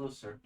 Hello, sir.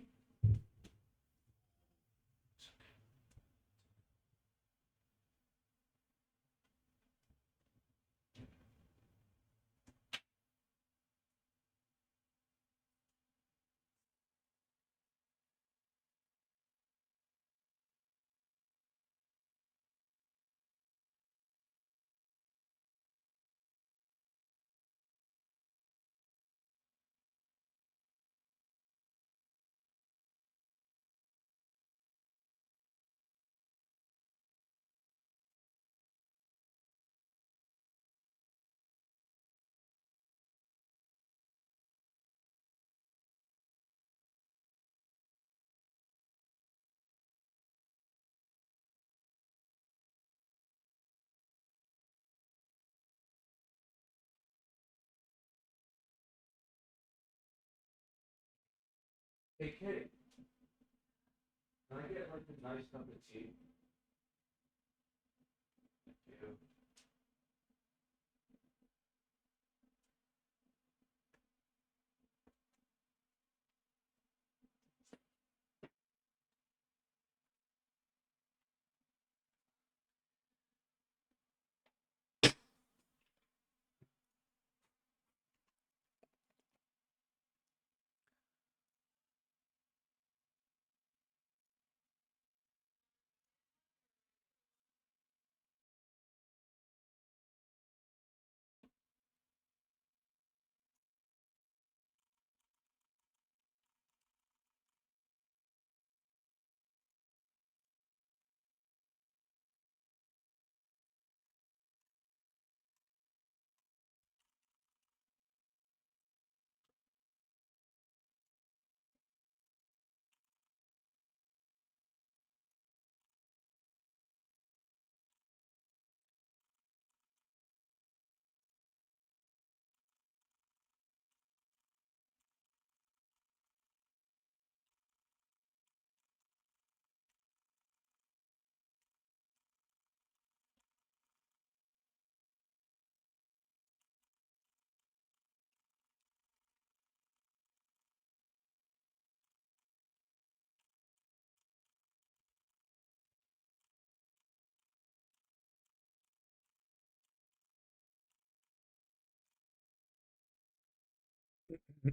Hey, kid. Can I get like a nice cup of tea?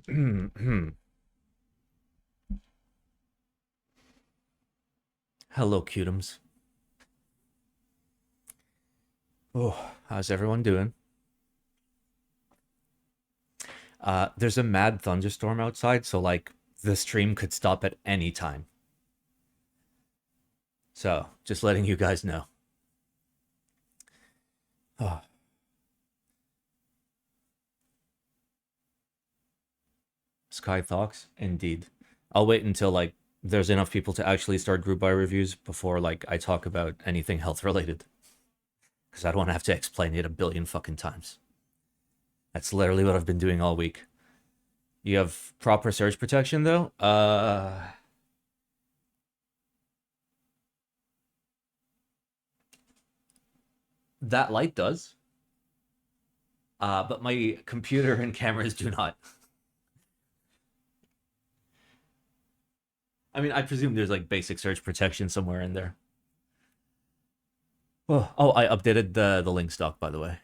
Thank you. Hello, cutums. Oh, how's everyone doing? There's a mad thunderstorm outside, so like the stream could stop at any time. So, just letting you guys know. Oh, Sky Thoughts, indeed. I'll wait until like there's enough people to actually start group buy reviews before like I talk about anything health related. Because I don't want to have to explain it a billion fucking times. That's literally what I've been doing all week. You have proper surge protection though? That light does. But my computer and cameras do not. I mean, I presume there's like basic surge protection somewhere in there. Oh, I updated the link stock, by the way.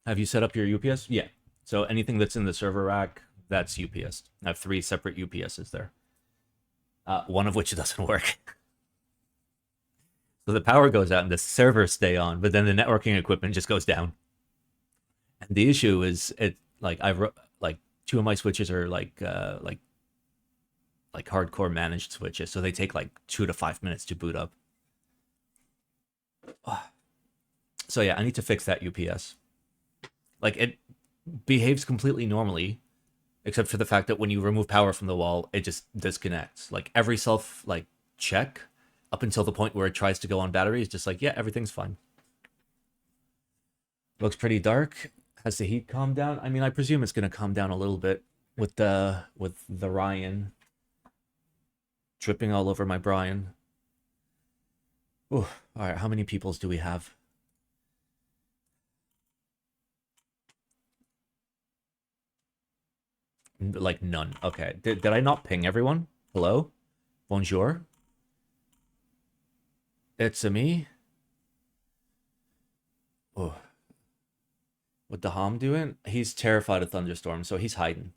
Have you set up your UPS? Yeah. So anything that's in the server rack, that's UPS. I have 3 separate UPSs there. One of which doesn't work. So the power goes out and the servers stay on, but then the networking equipment just goes down. And the issue is it like like 2 of my switches are like hardcore managed switches, so they take like 2 to 5 minutes to boot up. So yeah, I need to fix that UPS. Like it behaves completely normally, except for the fact that when you remove power from the wall, it just disconnects. Like every self like check up until the point where it tries to go on battery is just like, yeah, everything's fine. Looks pretty dark. Has the heat calmed down? I mean, I presume it's gonna calm down a little bit with the Ryan dripping all over my Brian. Ooh, all right, how many peoples do we have? Like none. Okay. Did I not ping everyone? Hello? Bonjour? It's a me? Oh. What the Ham doing? He's terrified of thunderstorms, so he's hiding.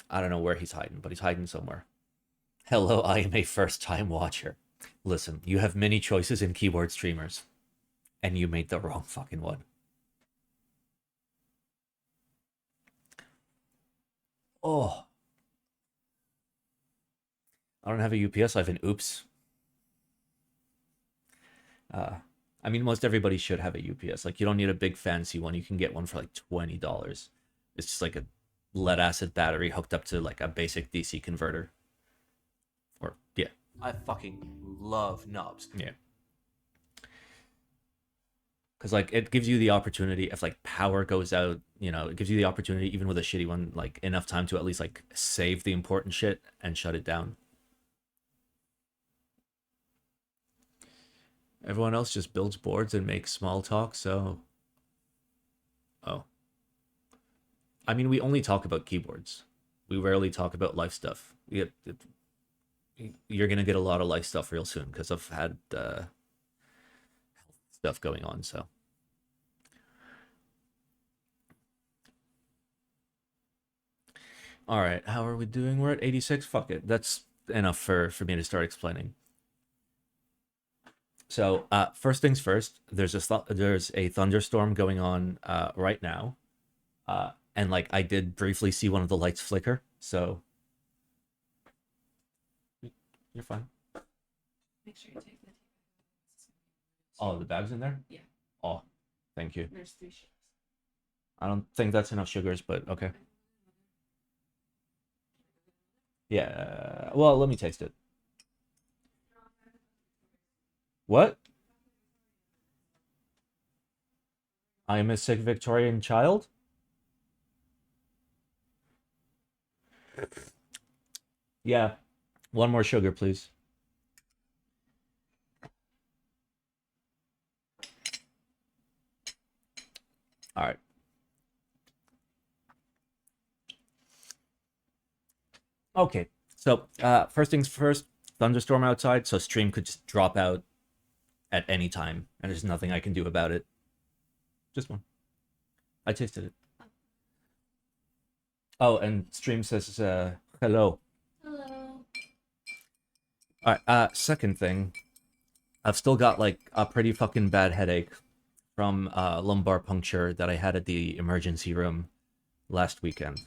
I don't know where he's hiding, but he's hiding somewhere. Hello, I am a first-time watcher. Listen, you have many choices in keyboard streamers, and you made the wrong fucking one. Oh. I don't have a UPS, I have an oops. Uh, I mean, most everybody should have a UPS. Like, you don't need a big fancy one. You can get one for like $20. It's just like a lead acid battery hooked up to like a basic DC converter. Or, yeah. I fucking love knobs. Yeah. Because, like, it gives you the opportunity, if like power goes out, you know, it gives you the opportunity, even with a shitty one, like enough time to at least like save the important shit and shut it down. Everyone else just builds boards and makes small talk, so. Oh. I mean, we only talk about keyboards. We rarely talk about life stuff. You're gonna get a lot of life stuff real soon because I've had stuff going on. So, all right, how are we doing? We're at 86. Fuck it, that's enough for me to start explaining. So, first things first. There's a thunderstorm going on right now, and like I did briefly see one of the lights flicker. So, you're fine. Make sure you take the. Oh, the bag's in there? Yeah. Oh, thank you. There's 3 sugars. I don't think that's enough sugars, but okay. Yeah. Well, let me taste it. What? I am a sick Victorian child? Yeah. One more sugar, please. All right. Okay. So, first things first, thunderstorm outside, so stream could just drop out at any time, and there's nothing I can do about it. Just one. I tasted it. Oh, and stream says hello. Hello. All right. Second thing, I've still got like a pretty fucking bad headache from lumbar puncture that I had at the emergency room last weekend.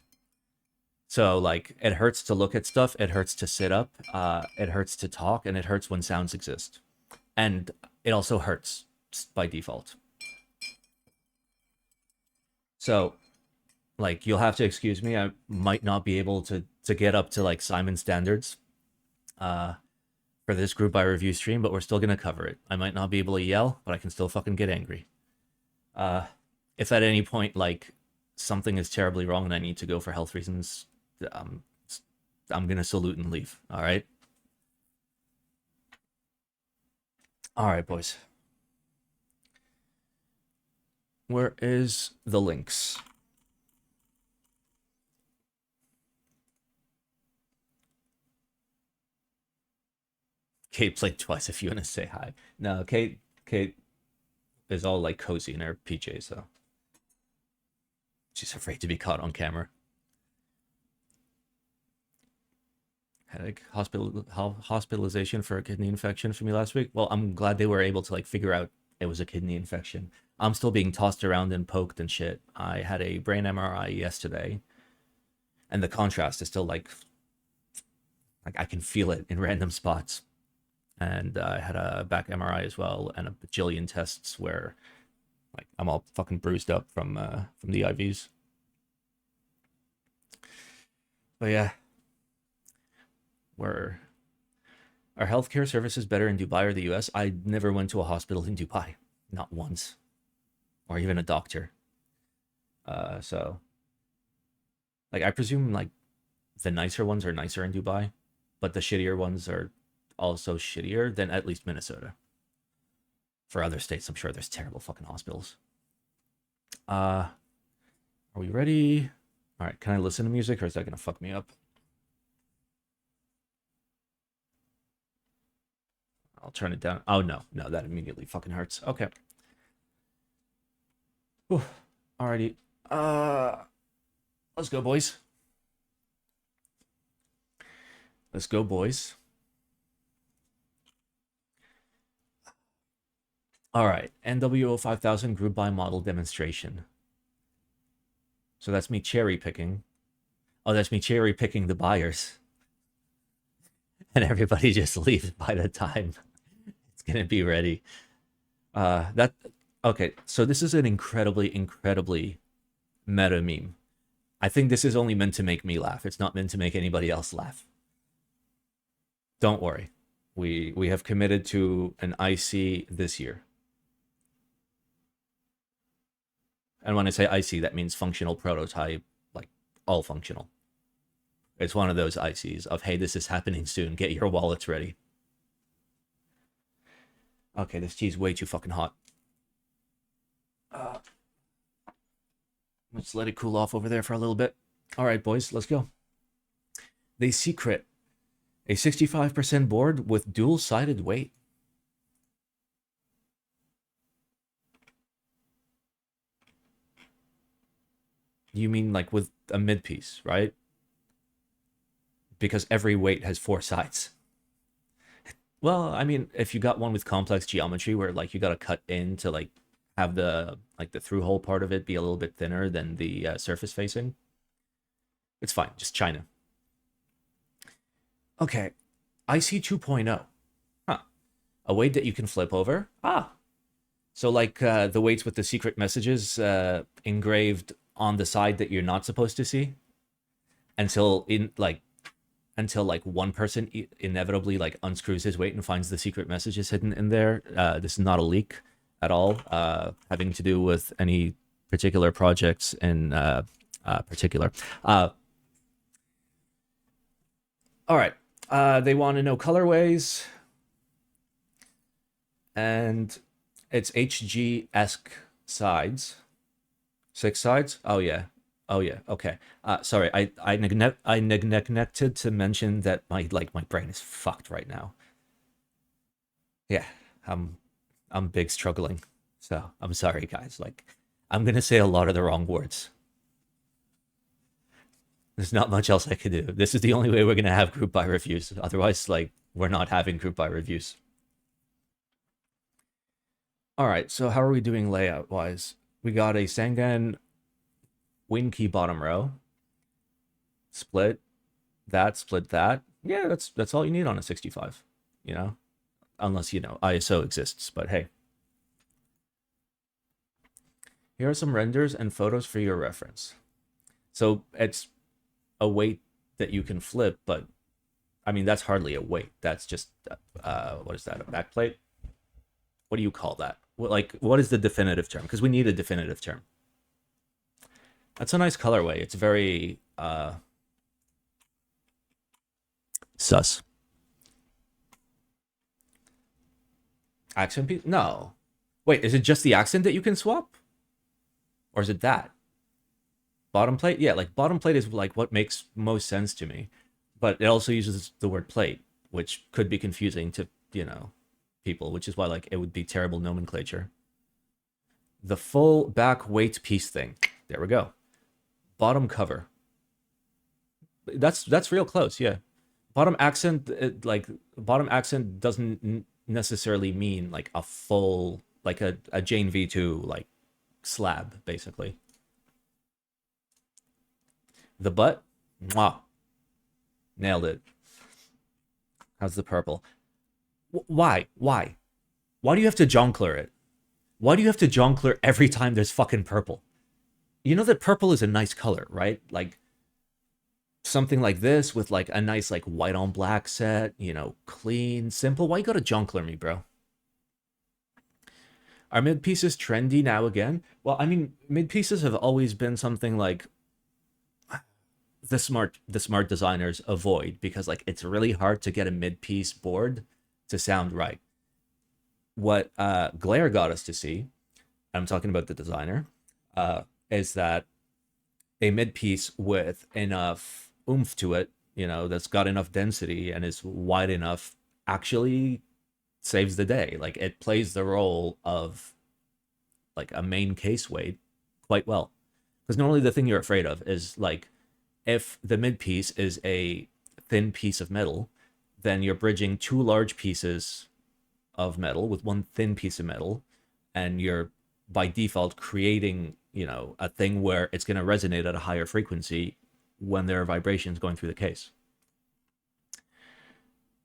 So like it hurts to look at stuff, it hurts to sit up, it hurts to talk, and it hurts when sounds exist. And it also hurts by default. So like you'll have to excuse me, I might not be able to get up to like Simon standards for this group by review stream, but we're still gonna cover it. I might not be able to yell, but I can still fucking get angry. If at any point like something is terribly wrong and I need to go for health reasons, I'm gonna salute and leave. All right. All right, boys. Where is the links? Kate played twice if you want to say hi. No, Kate is all like cozy in her PJs, so she's afraid to be caught on camera. Headache, hospitalization for a kidney infection for me last week. Well, I'm glad they were able to like figure out it was a kidney infection. I'm still being tossed around and poked and shit. I had a brain MRI yesterday, and the contrast is still like I can feel it in random spots. And I had a back MRI as well, and a bajillion tests where like I'm all fucking bruised up from the IVs. But yeah, where are healthcare services better in Dubai or the US? I never went to a hospital in Dubai, not once, or even a doctor. So like I presume like the nicer ones are nicer in Dubai, but the shittier ones are also shittier than at least Minnesota. For other states, I'm sure there's terrible fucking hospitals. Are Are we ready? All right, can I listen to music or is that gonna fuck me up? I'll turn it down. Oh no, that immediately fucking hurts. Okay. Whew. Alrighty. Let's go, boys. Let's go, boys. All right, NWO 5000 group buy model demonstration. So that's me cherry picking. Oh, that's me cherry picking the buyers. And everybody just leaves by the time it's gonna be ready. Okay, so this is an incredibly meta meme. I think this is only meant to make me laugh. It's not meant to make anybody else laugh. Don't worry. We have committed to an IC this year. And when I say IC, that means functional prototype, like all functional. It's one of those ICs of, hey, this is happening soon. Get your wallets ready. Okay, this tea's way too fucking hot. Let's let it cool off over there for a little bit. All right, boys, let's go. They secret a 65% board with dual-sided weight. You mean like with a mid-piece, right? Because every weight has 4 sides. Well, I mean, if you got one with complex geometry where like you got to cut in to like have the through hole part of it be a little bit thinner than the surface facing, it's fine. Just China. Okay, IC 2.0. Huh. A weight that you can flip over. Ah. So like the weights with the secret messages engraved on the side that you're not supposed to see until one person inevitably like unscrews his weight and finds the secret messages hidden in there. This is not a leak at all, having to do with any particular projects in particular. All right. They want to know colorways, and it's HG-esque sides. 6 sides? Oh yeah. Okay. Sorry, I neglected to mention that my brain is fucked right now. Yeah, I'm big struggling. So I'm sorry, guys. Like, I'm gonna say a lot of the wrong words. There's not much else I could do. This is the only way we're gonna have group buy reviews. Otherwise, like, we're not having group buy reviews. All right. So how are we doing layout wise? We got a Sangan wing key bottom row. Split that. Yeah, that's all you need on a 65, you know? Unless, you know, ISO exists, but hey. Here are some renders and photos for your reference. So it's a weight that you can flip, but I mean, that's hardly a weight. That's just, what is that, a backplate? What do you call that? What is the definitive term? Because we need a definitive term. That's a nice colorway. It's very sus. Accent piece? No. Wait, is it just the accent that you can swap? Or is it that? Bottom plate? Yeah, like bottom plate is like what makes most sense to me. But it also uses the word plate, which could be confusing to, you know, people, which is why like it would be terrible nomenclature. The full back weight piece thing. There we go. Bottom cover. That's real close, yeah. Bottom accent, bottom accent doesn't necessarily mean like a full, like a Jane V2 like slab, basically. The butt, mwah, nailed it. How's the purple? Why do you have to jongleur it? Why do you have to jongleur every time there's fucking purple? You know that purple is a nice color, right? Like something like this with like a nice like white on black set, you know, clean, simple. Why you gotta jongleur me, bro? Are mid pieces trendy now again? Well, I mean, mid pieces have always been something like the smart designers avoid, because like it's really hard to get a mid piece board to sound right. What Glare got us to see, I'm talking about the designer, is that a mid piece with enough oomph to it, that's got enough density and is wide enough, actually saves the day. Like it plays the role of like a main case weight quite well. Because normally the thing you're afraid of is like if the mid piece is a thin piece of metal, then you're bridging two large pieces of metal with one thin piece of metal, and you're by default creating, a thing where it's going to resonate at a higher frequency when there are vibrations going through the case.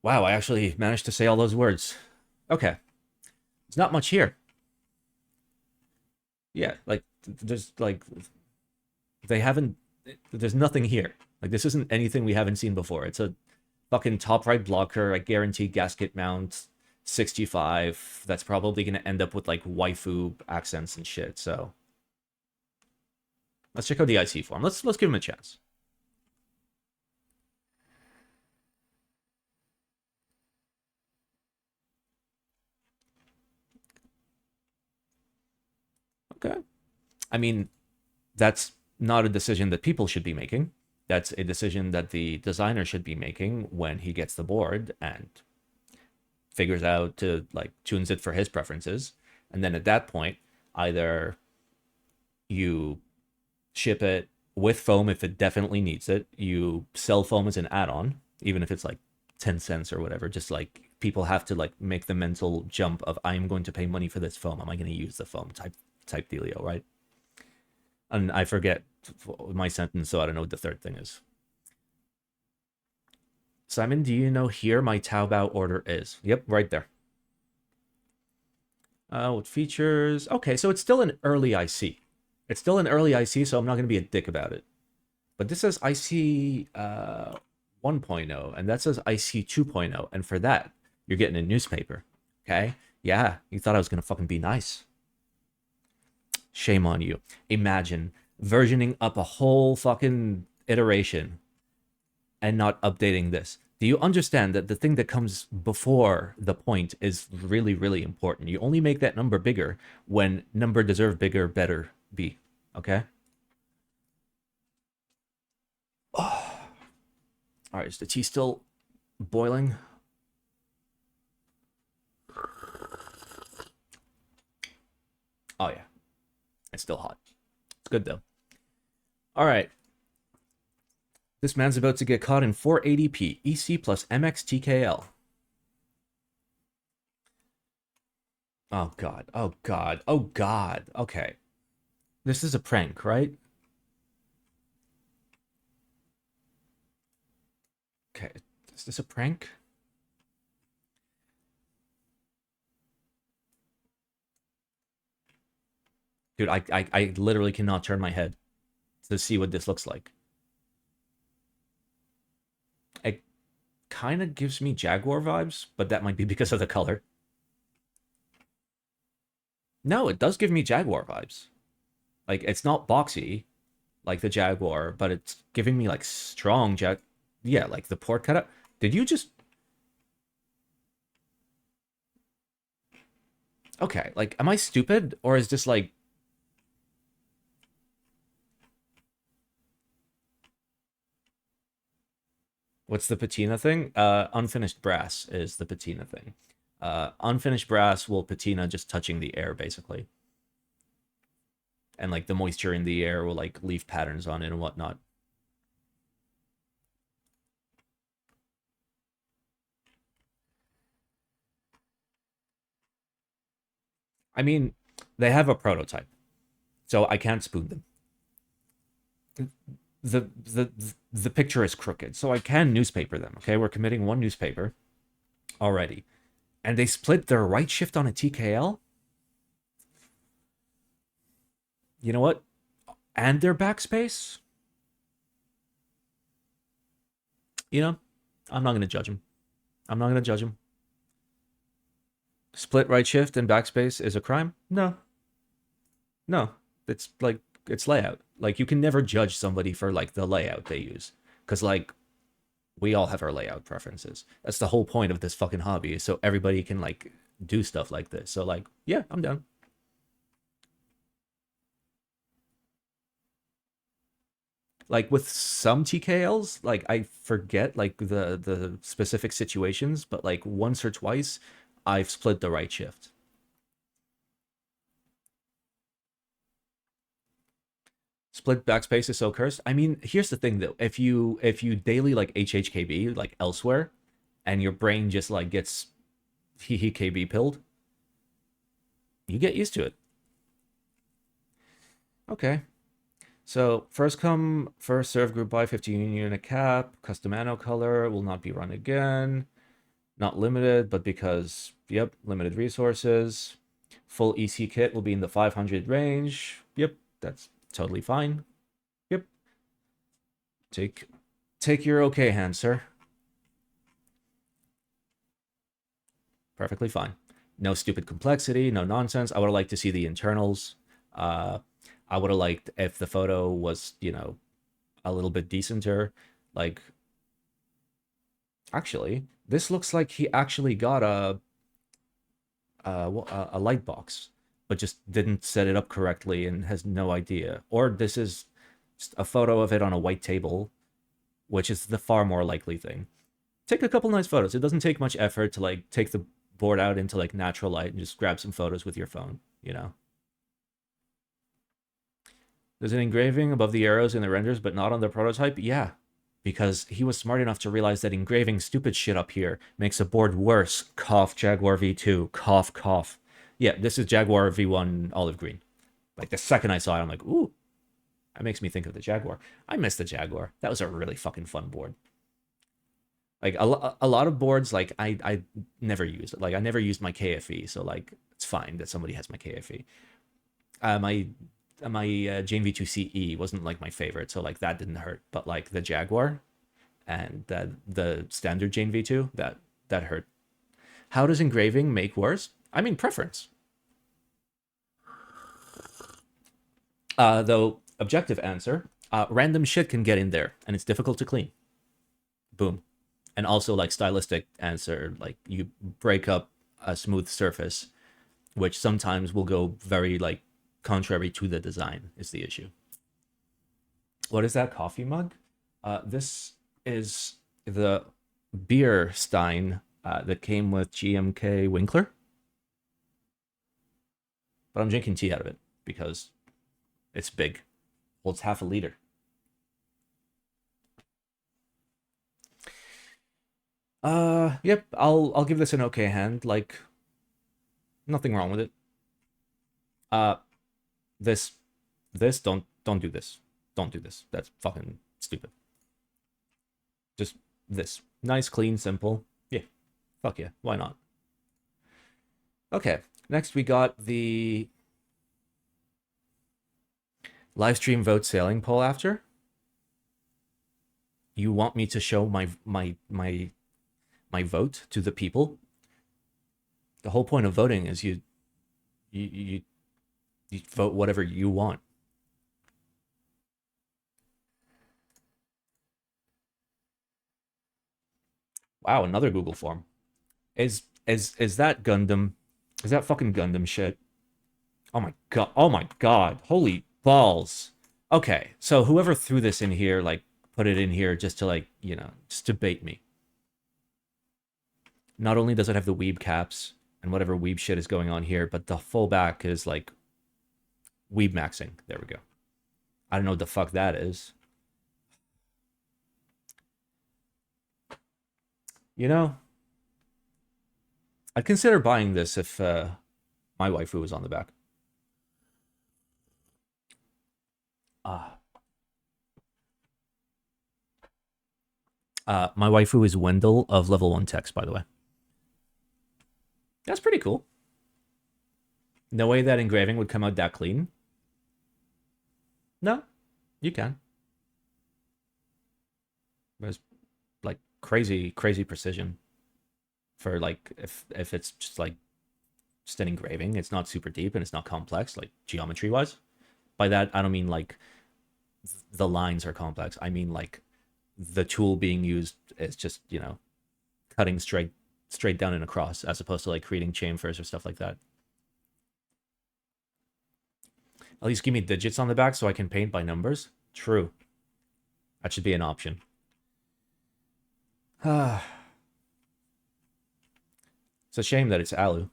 Wow, I actually managed to say all those words. Okay. There's not much here. Yeah, like there's like they haven't there's nothing here. Like this isn't anything we haven't seen before. It's a fucking top right blocker, I guarantee gasket mount, 65. That's probably gonna end up with like waifu accents and shit. So let's check out the IC form. Let's give him a chance. Okay. I mean, that's not a decision that people should be making. That's a decision that the designer should be making when he gets the board and figures out to like tunes it for his preferences. And then at that point, either you ship it with foam if it definitely needs it. You sell foam as an add-on, even if it's like 10 cents or whatever. Just like people have to like make the mental jump of I'm going to pay money for this foam. Am I going to use the foam type dealio, right? And I forget my sentence, so I don't know what the third thing is. Simon, do you know here my Taobao order is? Yep, right there. What features? Okay, so it's still an early IC. It's still an early IC, so I'm not going to be a dick about it. But this says IC 1.0, and that says IC 2.0, and for that, you're getting a newspaper. Okay? Yeah, you thought I was going to fucking be nice. Shame on you. Imagine versioning up a whole fucking iteration and not updating this. Do you understand that the thing that comes before the point is really, really important? You only make that number bigger when number deserve bigger, better be. Okay? Oh. All right, is the tea still boiling? Oh, yeah. It's still hot. It's good, though. All right. This man's about to get caught in 480p EC plus MX TKL. Oh, God. Oh, God. Oh, God. Okay. This is a prank, right? Okay. Is this a prank? Dude, I literally cannot turn my head to see what this looks like. It kind of gives me Jaguar vibes, but that might be because of the color. No, it does give me Jaguar vibes. Like, it's not boxy like the Jaguar, but it's giving me like strong Yeah, like the port cutout. Did you just... Okay, like, am I stupid? Or is this like... What's the patina thing? Unfinished brass is the patina thing. Unfinished brass will patina just touching the air, basically. And like the moisture in the air will like leave patterns on it and whatnot. I mean, they have a prototype, so I can't spoon them. The picture is crooked, so I can newspaper them. Okay, we're committing one newspaper already, and they split their right shift on a TKL. You know what? And their backspace. You know, I'm not gonna judge them. I'm not gonna judge them. Split right shift and backspace is a crime? No, no. It's like it's layout. Like you can never judge somebody for like the layout they use, because like we all have our layout preferences. That's the whole point of this fucking hobby, so everybody can like do stuff like this. So like, yeah, I'm down. Like with some TKLs, like I forget like the specific situations, but like once or twice I've split the right shift. Split backspace is so cursed. I mean, here's the thing though. If you daily like HHKB like elsewhere and your brain just like gets KB pilled, you get used to it. Okay. So first come, first serve group by 15 unit cap, custom anno color will not be run again. Not limited, but because, yep, limited resources. Full EC kit will be in the 500 range. Yep, that's totally fine. Yep. Take your okay hand, sir. Perfectly fine. No stupid complexity, no nonsense. I would have liked to see the internals. Uh, I would have liked if the photo was, a little bit decenter. Like, actually, this looks like he actually got a light box, but just didn't set it up correctly and has no idea. Or this is just a photo of it on a white table, which is the far more likely thing. Take a couple nice photos. It doesn't take much effort to like take the board out into like natural light and just grab some photos with your phone, There's an engraving above the arrows in the renders, but not on the prototype? Yeah, because he was smart enough to realize that engraving stupid shit up here makes a board worse. Cough, Jaguar V2. Cough, cough. Yeah, this is Jaguar V1 olive green. Like, the second I saw it, I'm like, ooh, that makes me think of the Jaguar. I miss the Jaguar. That was a really fucking fun board. Like, a lot of boards, like, I never used it. Like, I never used my KFE, so, like, it's fine that somebody has my KFE. My Jane V2 CE wasn't like my favorite, so like that didn't hurt. But like the Jaguar and the standard Jane V2, that hurt. How does engraving make worse? I mean, preference. Though objective answer, random shit can get in there, and it's difficult to clean. Boom. And also like stylistic answer, like you break up a smooth surface, which sometimes will go very like contrary to the design is the issue. What is that coffee mug? This is the beer stein that came with GMK Winkler. But I'm drinking tea out of it because it's big. Holds half a liter. Yep, I'll give this an okay hand. Like, nothing wrong with it. Uh, this don't do this. Don't do this. That's fucking stupid. Just this. Nice, clean, simple. Yeah. Fuck yeah. Why not? Okay. Next we got the live stream vote sailing poll after. You want me to show my vote to the people? The whole point of voting is you vote whatever you want. Wow, another Google form. Is that Gundam? Is that fucking Gundam shit? Oh my god. Oh my god. Holy balls. Okay, so whoever threw this in here, like, put it in here just to, like, just to bait me. Not only does it have the weeb caps and whatever weeb shit is going on here, but the full back is, like, weeb maxing. There we go. I don't know what the fuck that is. I'd consider buying this if my waifu was on the back. My waifu is Wendell of level 1 text, by the way. That's pretty cool. No way that engraving would come out that clean. No, you can. There's like crazy precision for like if it's just like just an engraving. It's not super deep and it's not complex like geometry wise. By that I don't mean like the lines are complex. I mean like the tool being used is just cutting straight down and across as opposed to like creating chamfers or stuff like that. At least give me digits on the back so I can paint by numbers. True. That should be an option. It's a shame that it's alu.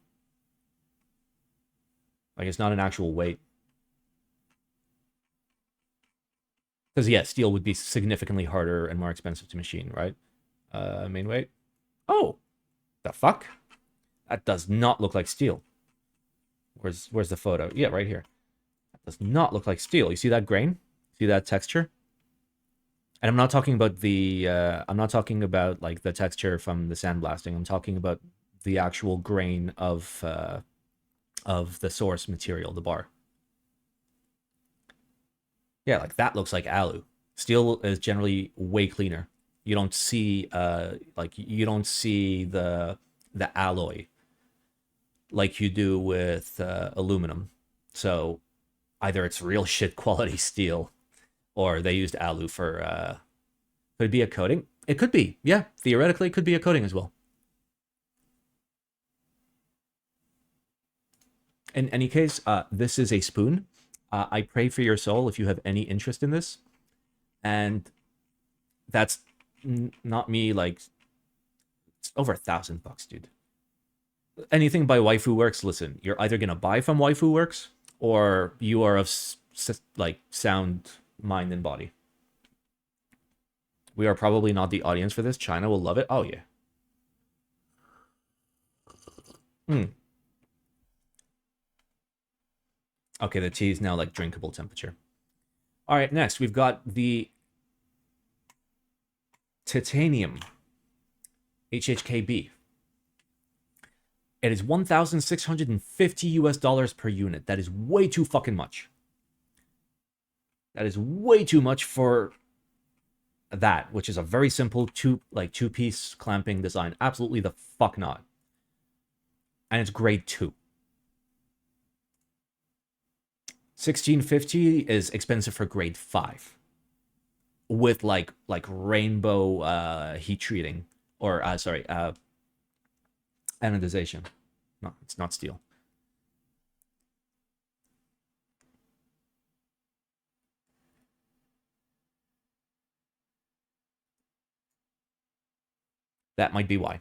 Like, it's not an actual weight. Because, yeah, steel would be significantly harder and more expensive to machine, right? Main weight. Oh, the fuck? That does not look like steel. Where's the photo? Yeah, right here. That does not look like steel. You see that grain? See that texture? And I'm not talking about the I'm not talking about like the texture from the sandblasting. I'm talking about the actual grain of the source material, the bar. Yeah, like that looks like alu. Steel is generally way cleaner. You don't see you don't see the alloy like you do with aluminum. So either it's real shit quality steel or they used alu for could it be a coating? It could be. Yeah, theoretically it could be a coating as well. In any case, this is a spoon. I pray for your soul if you have any interest in this. And that's not me like it's over $1,000, dude. Anything by Waifu Works, listen, you're either gonna buy from Waifu Works or you are of like sound mind and body. We are probably not the audience for this. China will love it. Oh yeah. Okay, the tea is now like drinkable temperature. All right, next we've got the titanium HHKB. It is 1,650 US dollars per unit. That is way too fucking much. That is way too much for that, which is a very simple two-piece clamping design. Absolutely the fuck not. And it's grade 2. 1,650 is expensive for grade 5. With like rainbow heat treating or anodization. No, it's not steel. That might be why.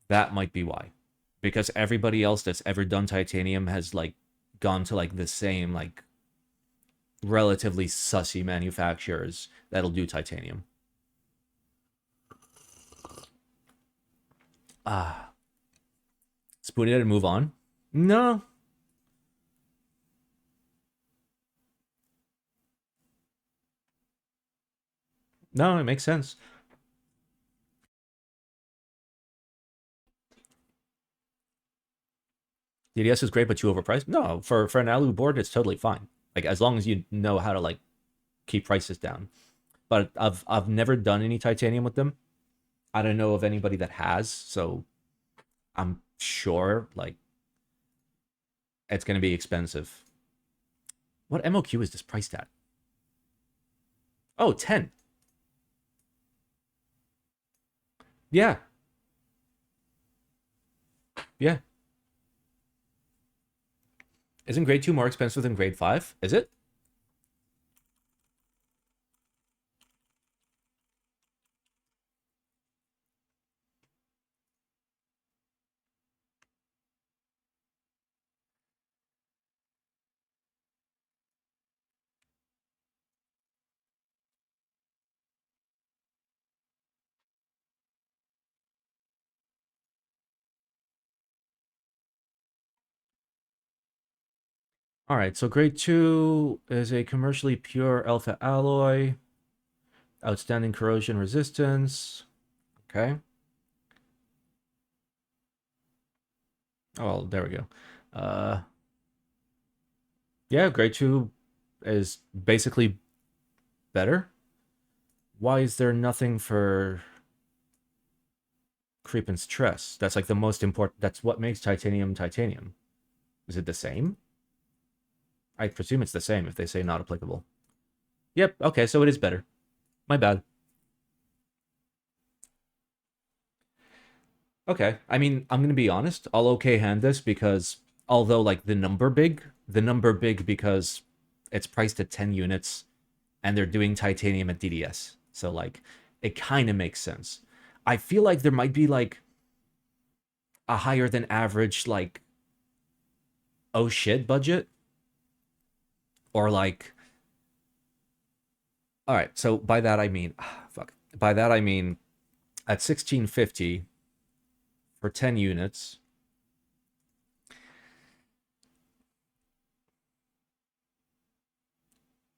That might be why. Because everybody else that's ever done titanium has like gone to like the same like relatively sussy manufacturers that'll do titanium. Spoon it and move on? No. No, it makes sense. DDS is great, but too overpriced. No, for an alu board, it's totally fine. Like as long as you know how to like keep prices down. But I've never done any titanium with them. I don't know of anybody that has, so I'm sure like it's gonna be expensive. What MOQ is this priced at? Oh, 10. Yeah. Yeah. Isn't grade 2 more expensive than grade 5? Is it? All right, so grade 2 is a commercially pure alpha alloy, outstanding corrosion resistance. Okay. Oh, there we go. Yeah, grade 2 is basically better. Why is there nothing for creep and stress? That's like the most important. That's what makes titanium titanium. Is it the same? I presume it's the same if they say not applicable. Yep, okay, so it is better. My bad. Okay, I mean, I'm gonna be honest. I'll okay hand this because although like the number big because it's priced at 10 units and they're doing titanium at DDS. So like it kind of makes sense. I feel like there might be like a higher than average like oh shit budget, or like, all right, so by that I mean fuck. By that I mean at 1650 for 10 units,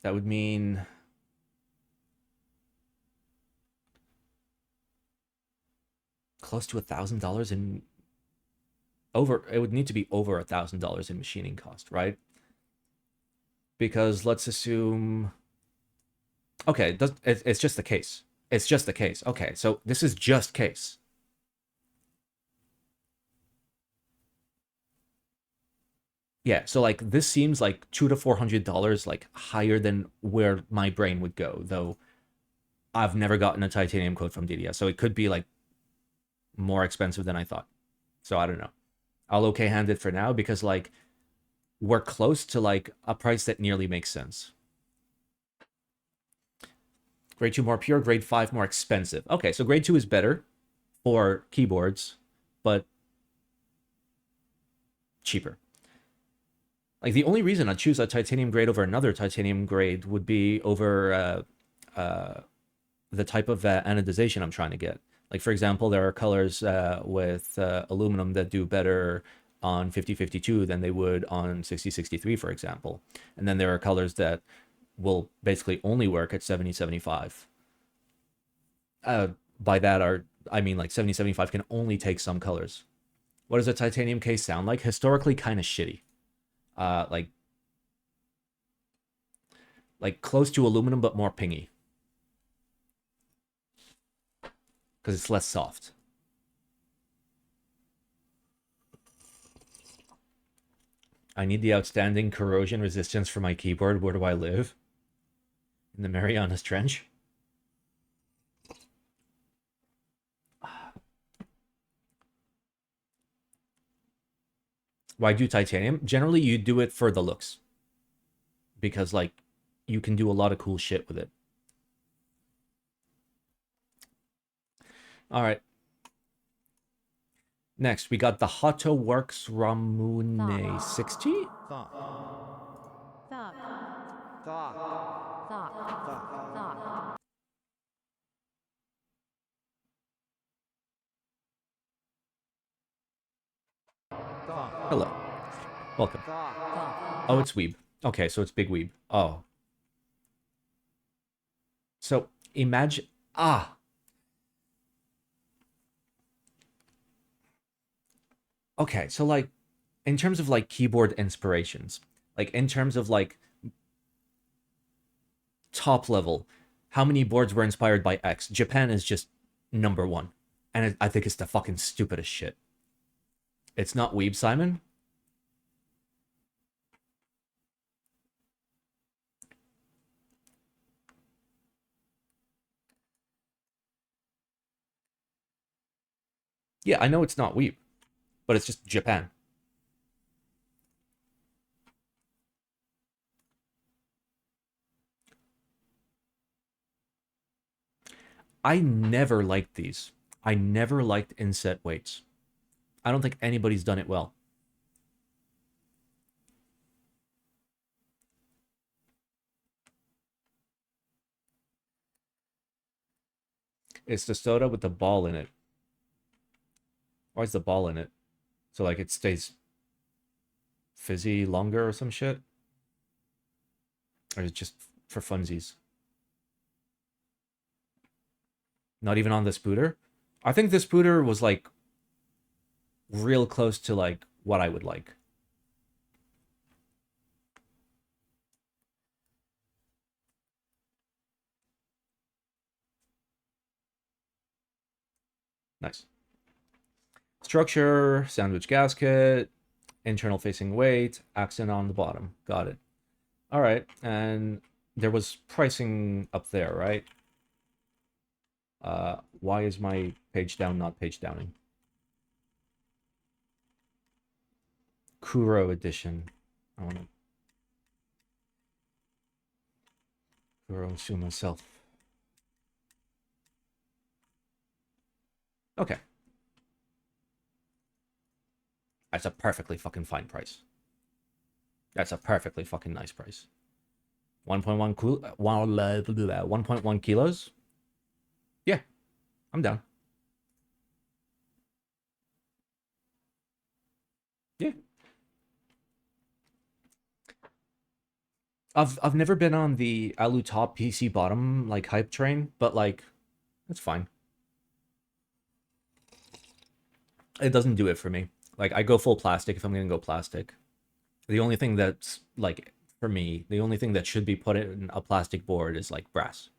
that would mean close to $1,000 in over. It would need to be over $1,000 in machining cost, right? Because let's assume, okay, it's just the case. It's just the case. Okay, so this is just case. Yeah, so like this seems like $200 to $400 like higher than where my brain would go, though I've never gotten a titanium quote from DDS, so it could be like more expensive than I thought. So I don't know. I'll okay hand it for now because like we're close to like a price that nearly makes sense. Grade 2 more pure, grade 5 more expensive. Okay, so grade 2 is better for keyboards, but cheaper. Like the only reason I'd choose a titanium grade over another titanium grade would be over the type of anodization I'm trying to get. Like for example, there are colors with aluminum that do better on 5052 than they would on 6063, for example. And then there are colors that will basically only work at 7075. By that I mean like 7075 can only take some colors. What does a titanium case sound like? Historically, kind of shitty. Like close to aluminum but more pingy because it's less soft. I need the outstanding corrosion resistance for my keyboard. Where do I live? In the Marianas Trench? Why do titanium? Generally, you do it for the looks. Because, like, you can do a lot of cool shit with it. All right. Next, we got the hatoworks Ramune 60. Hello. Welcome. Oh, it's weeb. Okay, so it's big weeb. Oh. So imagine. Ah. Okay, so like, in terms of like keyboard inspirations, like in terms of like top level, how many boards were inspired by X? Japan is just number one. And I think it's the fucking stupidest shit. It's not weeb, Simon. Yeah, I know it's not weeb, but it's just Japan. I never liked these. I never liked inset weights. I don't think anybody's done it well. It's the soda with the ball in it. Why is the ball in it? So like it stays fizzy longer or some shit? Or is it just for funsies? Not even on the spooter? I think the spooter was like real close to like what I would like. Nice. Structure, sandwich gasket, internal facing weight, accent on the bottom. Got it. All right. And there was pricing up there, right? Why is my page down not page downing? Kuro edition. I want to. Guro to myself. Okay. That's a perfectly fucking fine price. That's a perfectly fucking nice price. 1.1 kilos? Yeah, I'm down. Yeah. I've never been on the Alu top PC bottom like hype train, but like it's fine. It doesn't do it for me. Like I go full plastic if I'm gonna go plastic. The only thing that's like for me, the only thing that should be put in a plastic board is like brass.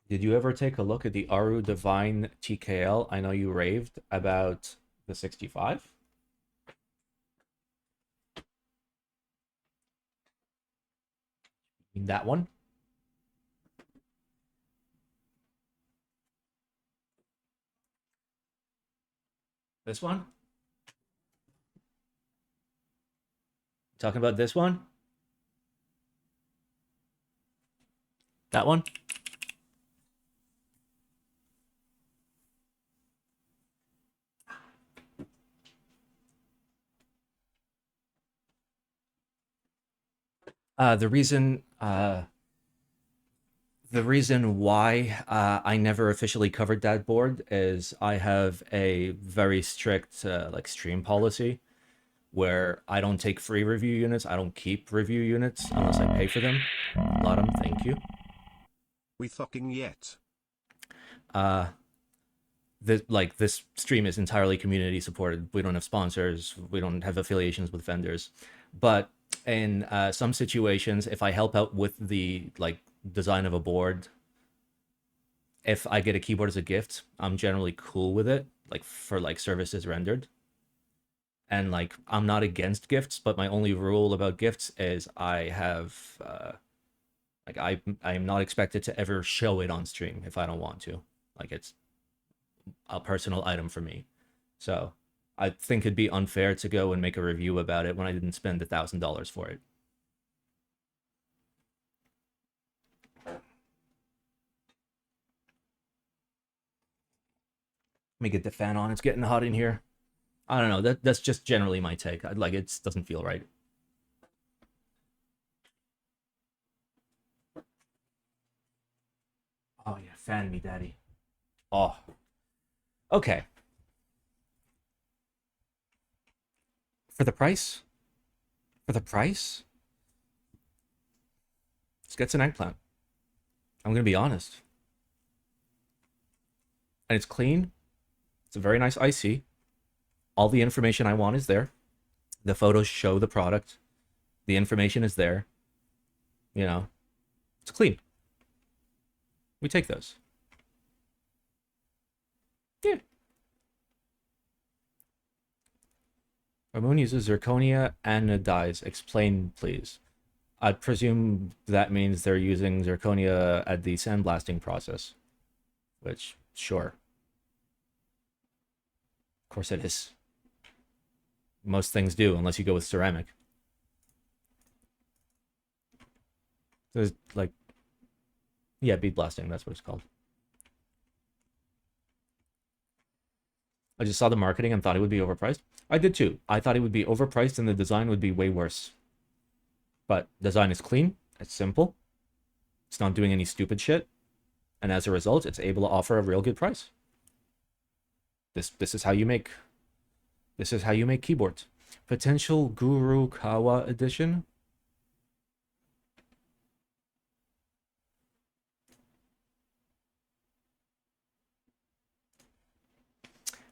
Did you ever take a look at the Aru Divine TKL? I know you raved about the 65. That one? This one? Talking about this one? That one? The reason why I never officially covered that board is I have a very strict like stream policy where I don't take free review units. I don't keep review units unless I pay for them. Lottom, thank you. We fucking yet. This stream is entirely community supported. We don't have sponsors. We don't have affiliations with vendors. But in some situations, if I help out with the like design of a board, if I get a keyboard as a gift, I'm generally cool with it, like for like services rendered. And like I'm not against gifts, but my only rule about gifts is I have like I am not expected to ever show it on stream if I don't want to. Like it's a personal item for me. So I think it'd be unfair to go and make a review about it when I didn't spend $1,000 for it. Let me get the fan on. It's getting hot in here. I don't know. That's just generally my take. Like it doesn't feel right. Oh yeah, fan me, daddy. Oh. Okay. For the price? For the price? This gets an eggplant. I'm gonna be honest. And it's clean. It's a very nice IC. All the information I want is there. The photos show the product. The information is there. You know, it's clean. We take those. Yeah. Ramon uses zirconia anodize. Explain, please. I presume that means they're using zirconia at the sandblasting process. Which, sure. Of course it is. Most things do, unless you go with ceramic. There's like, yeah, bead blasting, that's what it's called. I just saw the marketing and thought it would be overpriced. I did too. I thought it would be overpriced and the design would be way worse. But design is clean, it's simple, it's not doing any stupid shit, and as a result, it's able to offer a real good price. This is how you make keyboards. Potential GUROKAWA edition.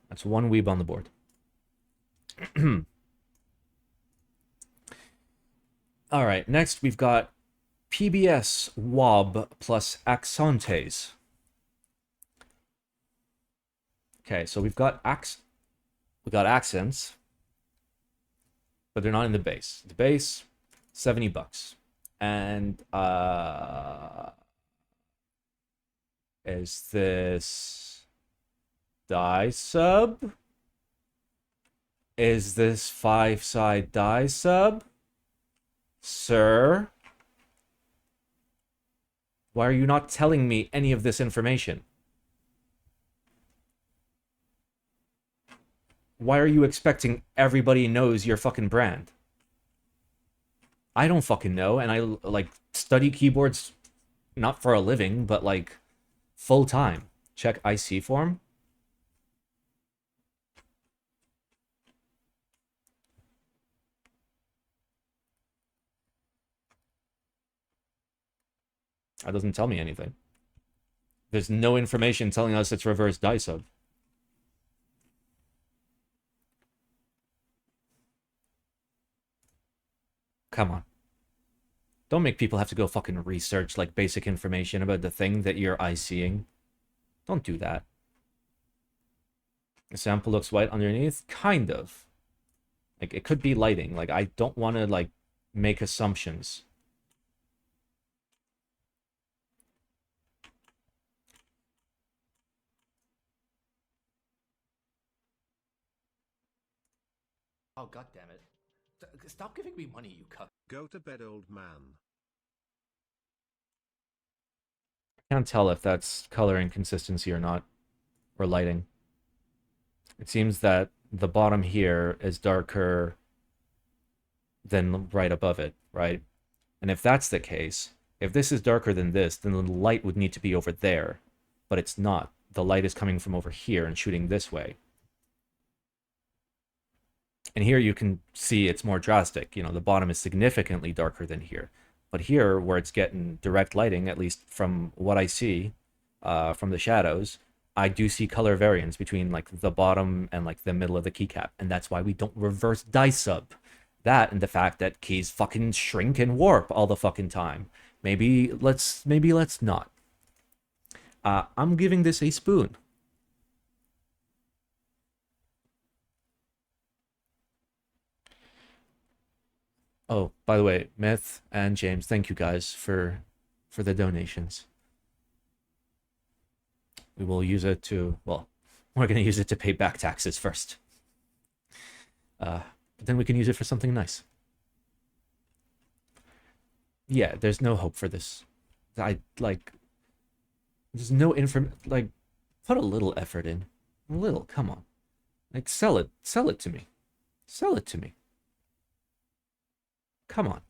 That's one weeb on the board. All right, next we've got PBS WoB plus Accents. Okay, so we've got accents, but they're not in the base. The base, $70. And is this die sub? Is this 5-side die sub? Sir? Why are you not telling me any of this information? Why are you expecting everybody knows your fucking brand? I don't fucking know, and I, like, study keyboards not for a living, but, like, full time. Check IC form. That doesn't tell me anything. There's no information telling us it's reverse die sub. Come on. Don't make people have to go fucking research, like, basic information about the thing that you're ICing. Don't do that. The sample looks white underneath? Kind of. Like, it could be lighting. Like, I don't want to, like, make assumptions. Oh, god damn it. Stop giving me money, you cunt. Go to bed, old man. I can't tell if that's color inconsistency or not, or lighting. It seems that the bottom here is darker than right above it, right? And if that's the case, if this is darker than this, then the light would need to be over there, but it's not. The light is coming from over here and shooting this way. And here you can see it's more drastic. You know, the bottom is significantly darker than here. But here, where it's getting direct lighting, at least from what I see from the shadows, I do see color variance between, like, the bottom and, like, the middle of the keycap. And that's why we don't reverse die sub. That and the fact that keys fucking shrink and warp all the fucking time. Maybe let's not. I'm giving this a spoon. Oh, by the way, Myth and James, thank you guys for the donations. We will use it to, well, we're going to use it to pay back taxes first. But then we can use it for something nice. Yeah, there's no hope for this. There's no like, put a little effort in. A little, come on. Like, sell it to me. Sell it to me. Come on.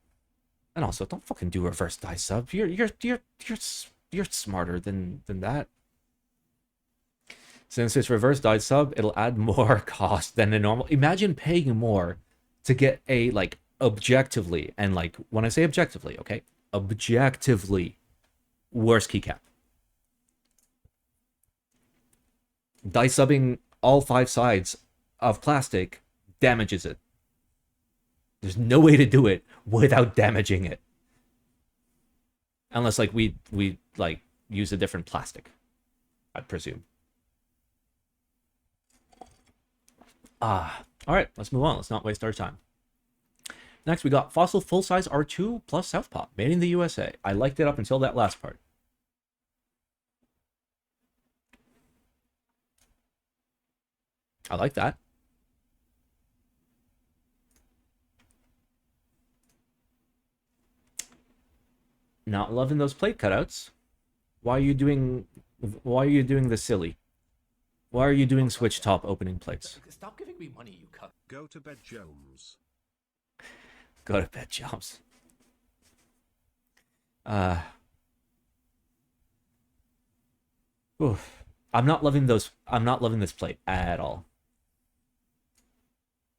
And also, don't fucking do reverse die sub. You're smarter than that. Since it's reverse die sub, it'll add more cost than a normal. Imagine paying more to get a, like, objectively, and, like, when I say objectively, okay, objectively worse keycap. Die subbing all 5 sides of plastic damages it. There's no way to do it without damaging it. Unless, like, we like, use a different plastic, I'd presume. Alright, let's move on. Let's not waste our time. Next, we got Fossil Full-Size R2 plus Southpaw, made in the USA. I liked it up until that last part. I like that. Not loving those plate cutouts. Why are you doing the silly? Why are you doing switch top opening plates? Stop giving me money, you cunt. Go to bed, Jones. Go to bed, Jones. Oof. I'm not loving this plate at all.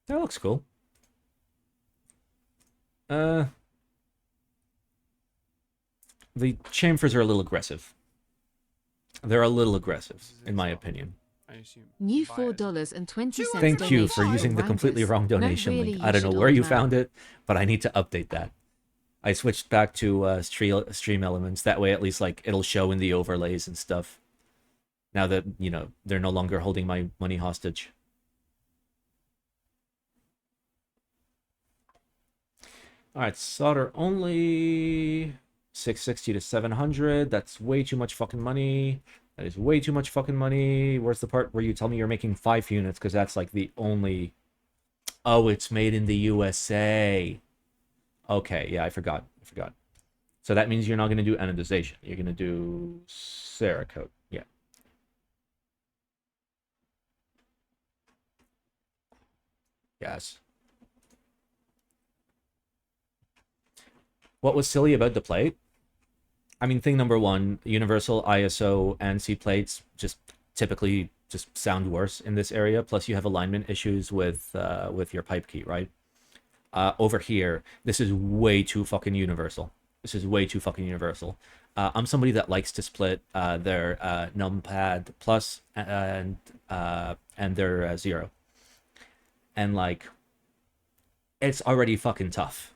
That looks cool. The chamfers are a little aggressive. They're a little aggressive, in my opinion. New $4.20. Thank you for using the completely wrong donation link. I don't know where you found it, but I need to update that. I switched back to stream elements. That way, at least, like, it'll show in the overlays and stuff. Now that, you know, they're no longer holding my money hostage. All right, solder only 660 to 700. That's way too much fucking money. That is way too much fucking money. Where's the part where you tell me you're making 5 units? Because that's, like, the only... Oh, it's made in the USA. Okay, yeah, I forgot. So that means you're not going to do anodization. You're going to do Cerakote. Yeah. Yes. What was silly about the plate? I mean, thing number one, universal ISO and C plates just typically just sound worse in this area. Plus, you have alignment issues with your pipe key, right? Over here, this is way too fucking universal. This is way too fucking universal. I'm somebody that likes to split their numpad plus and their zero, and like, it's already fucking tough.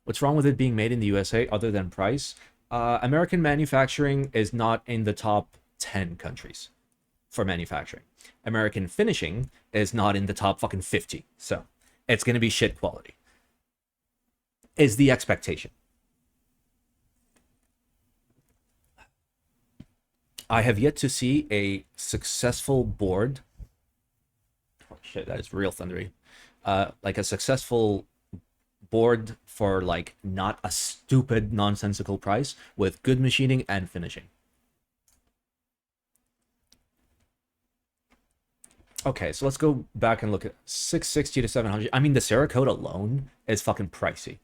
What's wrong with it being made in the USA other than price? American manufacturing is not in the top 10 countries for manufacturing. American finishing is not in the top fucking 50. So it's going to be shit quality, is the expectation. I have yet to see a successful board. Oh shit, that is real thundery. Like a successful board for like not a stupid nonsensical price with good machining and finishing. Okay, so let's go back and look at 660 to 700. I mean, the Cerakote alone is fucking pricey.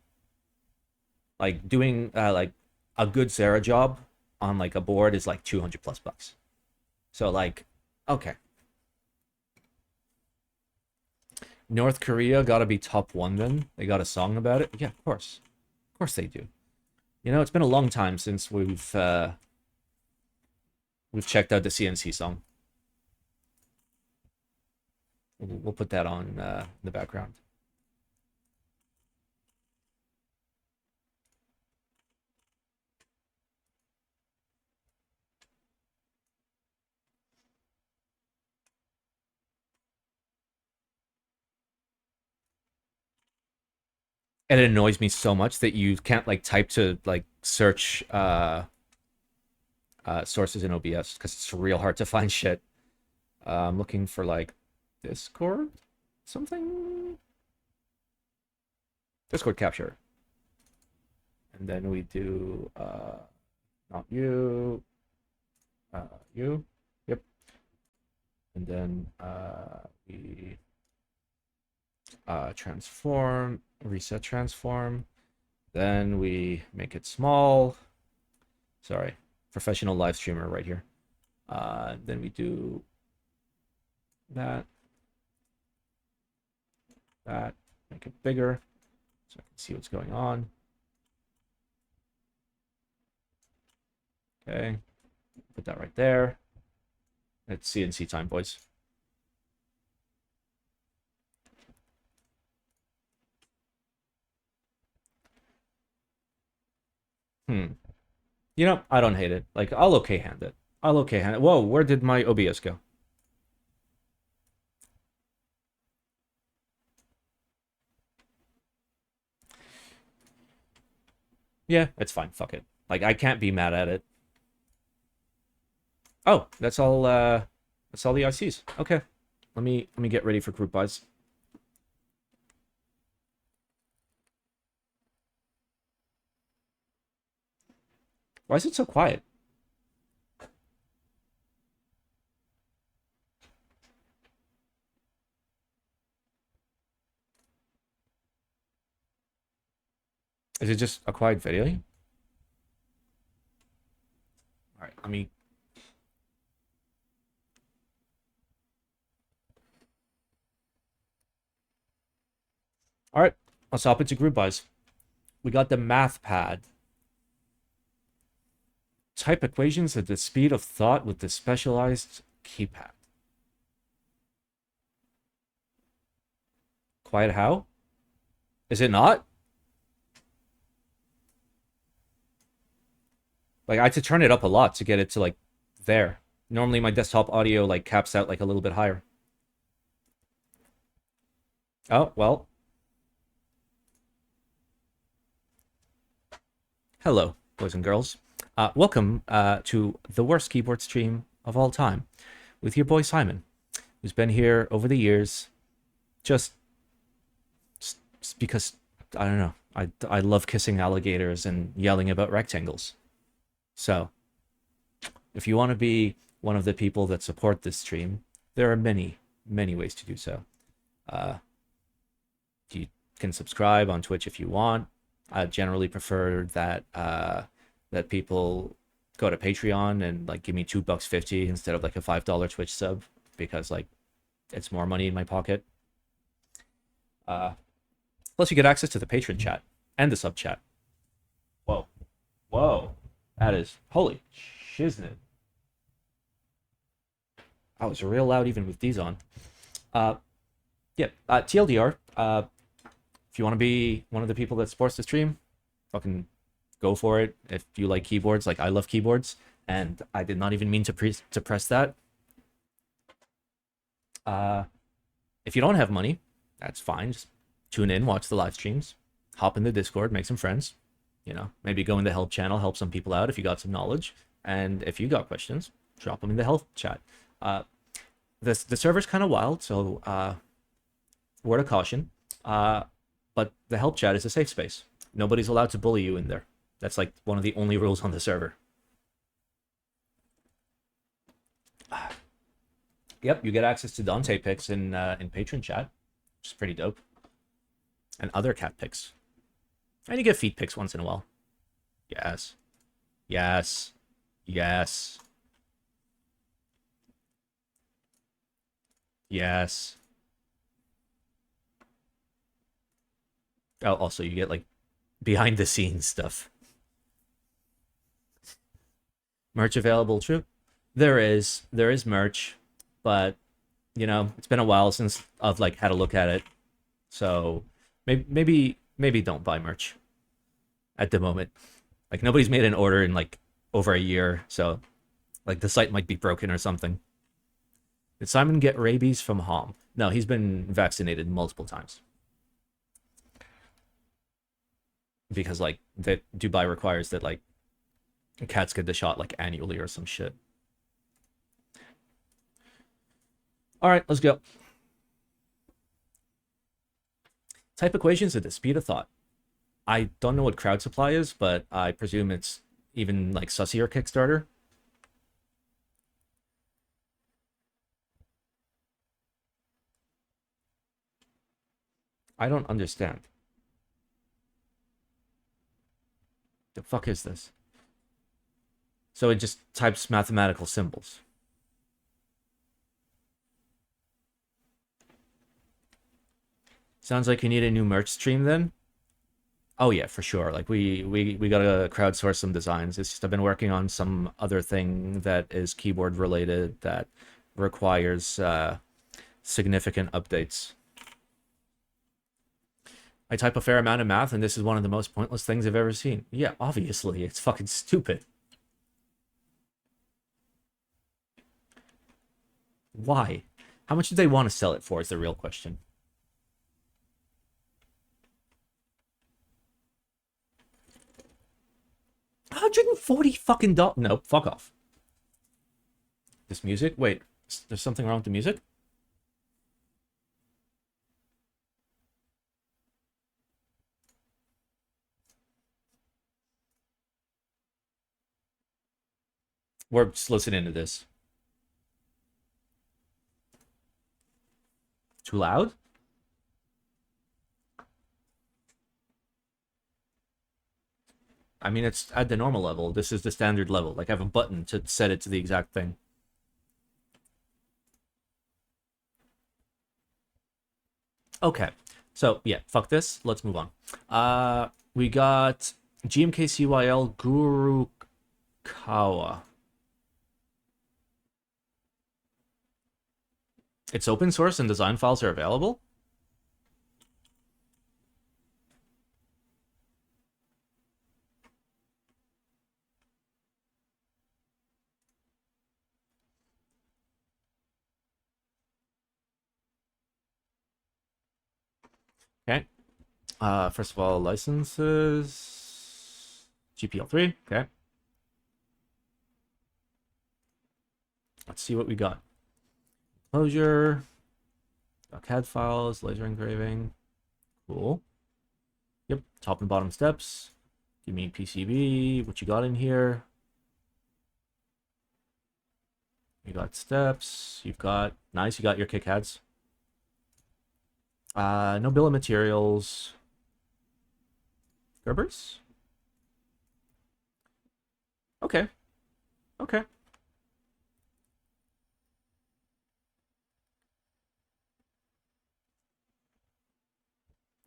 Like doing like a good Cera job on like a board is like 200 plus bucks. So like, okay. North Korea gotta be top one then. They got a song about it. Yeah, of course. Of course they do. You know, it's been a long time since we've checked out the CNC song. We'll put that on the background. And it annoys me so much that you can't like type to like search sources in OBS because it's real hard to find shit. I'm looking for like Discord something. Discord capture. And then we do not you. You. Yep. And then we transform, reset transform. Then we make it small. Sorry, professional live streamer right here. Then we do that, make it bigger so I can see what's going on. Okay, put that right there. It's CNC time, boys. You know, I don't hate it. Like, I'll okay hand it. I'll okay hand it. Whoa, where did my OBS go? Yeah, it's fine. Fuck it. Like, I can't be mad at it. Oh, that's all the ICs. Okay. Let me get ready for group buys. Why is it so quiet? Is it just a quiet video? All right, let me. All right, let's hop into group buys. We got the Mathpad. Type equations at the speed of thought with the specialized keypad. Quiet how? Is it not? Like, I had to turn it up a lot to get it to, like, there. Normally, my desktop audio, like, caps out, like, a little bit higher. Oh, well. Hello, boys and girls. Welcome to the worst keyboard stream of all time with your boy Simon, who's been here over the years just because I don't know. I love kissing alligators and yelling about rectangles. So, if you want to be one of the people that support this stream, there are many, many ways to do so. You can subscribe on Twitch if you want. I generally prefer that that people go to Patreon and like give me $2.50 instead of like a $5 Twitch sub, because like it's more money in my pocket. Plus you get access to the patron chat and the sub chat. Whoa. Whoa. That is holy shiznit. I was real loud even with these on. Yeah, TLDR, if you want to be one of the people that supports the stream, fucking go for it. If you like keyboards, like I love keyboards, and I did not even mean to press that. If you don't have money, that's fine. Just tune in, watch the live streams, hop in the Discord, make some friends. You know, maybe go in the help channel, help some people out if you got some knowledge. And if you got questions, drop them in the help chat. The server's kind of wild, so word of caution. But the help chat is a safe space. Nobody's allowed to bully you in there. That's like one of the only rules on the server. Yep, you get access to Dante picks in patron chat, which is pretty dope. And other cat picks. And you get feet picks once in a while. Yes. Yes. Yes. Yes. Oh, also you get like behind the scenes stuff. Merch available, true. There is merch, but you know, it's been a while since I've like had a look at it. So maybe don't buy merch at the moment. Like nobody's made an order in like over a year, so like the site might be broken or something. Did Simon get rabies from Hom? No, he's been vaccinated multiple times. Because like that Dubai requires that like cats get the shot like annually or some shit. All right, let's go. Type equations at the speed of thought. I don't know what crowd supply is, but I presume it's even like sussier Kickstarter. I don't understand. The fuck is this? So it just types mathematical symbols. Sounds like you need a new merch stream then? Oh yeah, for sure. Like we gotta crowdsource some designs. It's just I've been working on some other thing that is keyboard related that requires significant updates. I type a fair amount of math, and this is one of the most pointless things I've ever seen. Yeah, obviously, it's fucking stupid. Why? How much do they want to sell it for is the real question. $140 fucking dollars. Nope, fuck off. This music? Wait, there's something wrong with the music? We're just listening to this. Too loud? I mean, it's at the normal level. This is the standard level. Like, I have a button to set it to the exact thing. Okay. So, yeah, fuck this. Let's move on. We got GMKCYL GUROKAWA. It's open source and design files are available? Okay. First of all, licenses. GPL3. Okay. Let's see what we got. Closure. CAD files, laser engraving. Cool. Yep, top and bottom steps. Give me PCB. What you got in here? You got steps. You've got nice. You got your kickheads. No bill of materials. Gerbers? Okay. Okay.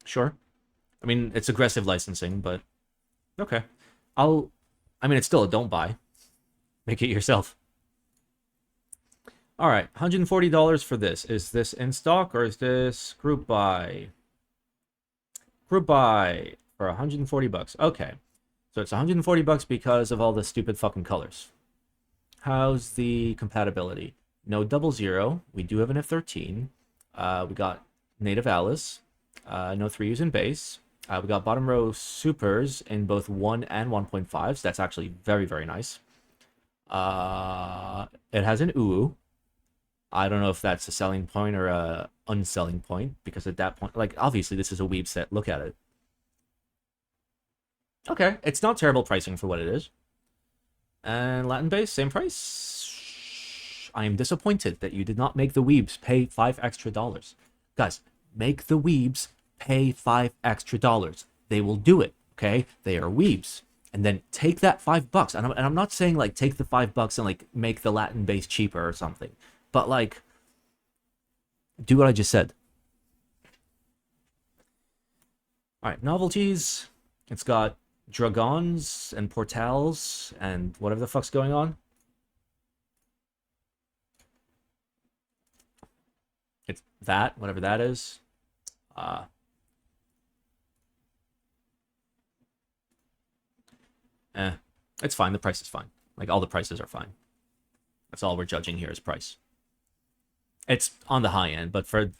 Sure. I mean, it's aggressive licensing, but okay. I mean, it's still a don't buy. Make it yourself. All right, $140 for this. Is this in stock or is this group buy? Group buy for 140 bucks. Okay. So it's 140 bucks because of all the stupid fucking colors. How's the compatibility? No 00. We do have an F13. We got native Alice. No 3Us in base. We got bottom row supers in both 1 and 1.5. So that's actually very, very nice. It has an UU. I don't know if that's a selling point or a unselling point, because at that point, like, obviously this is a weeb set. Look at it. Okay, it's not terrible pricing for what it is. And Latin base, same price. I am disappointed that you did not make the weebs pay $5 extra. Guys, make the weebs pay $5 extra. They will do it, okay? They are weebs. And then take that $5. And I'm not saying, like, take the $5 and, like, make the Latin base cheaper or something. But, like, do what I just said. All right, novelties. It's got dragons and portals and whatever the fuck's going on. It's that, whatever that is. It's fine. The price is fine. Like, all the prices are fine. That's all we're judging here is price. It's on the high end, but for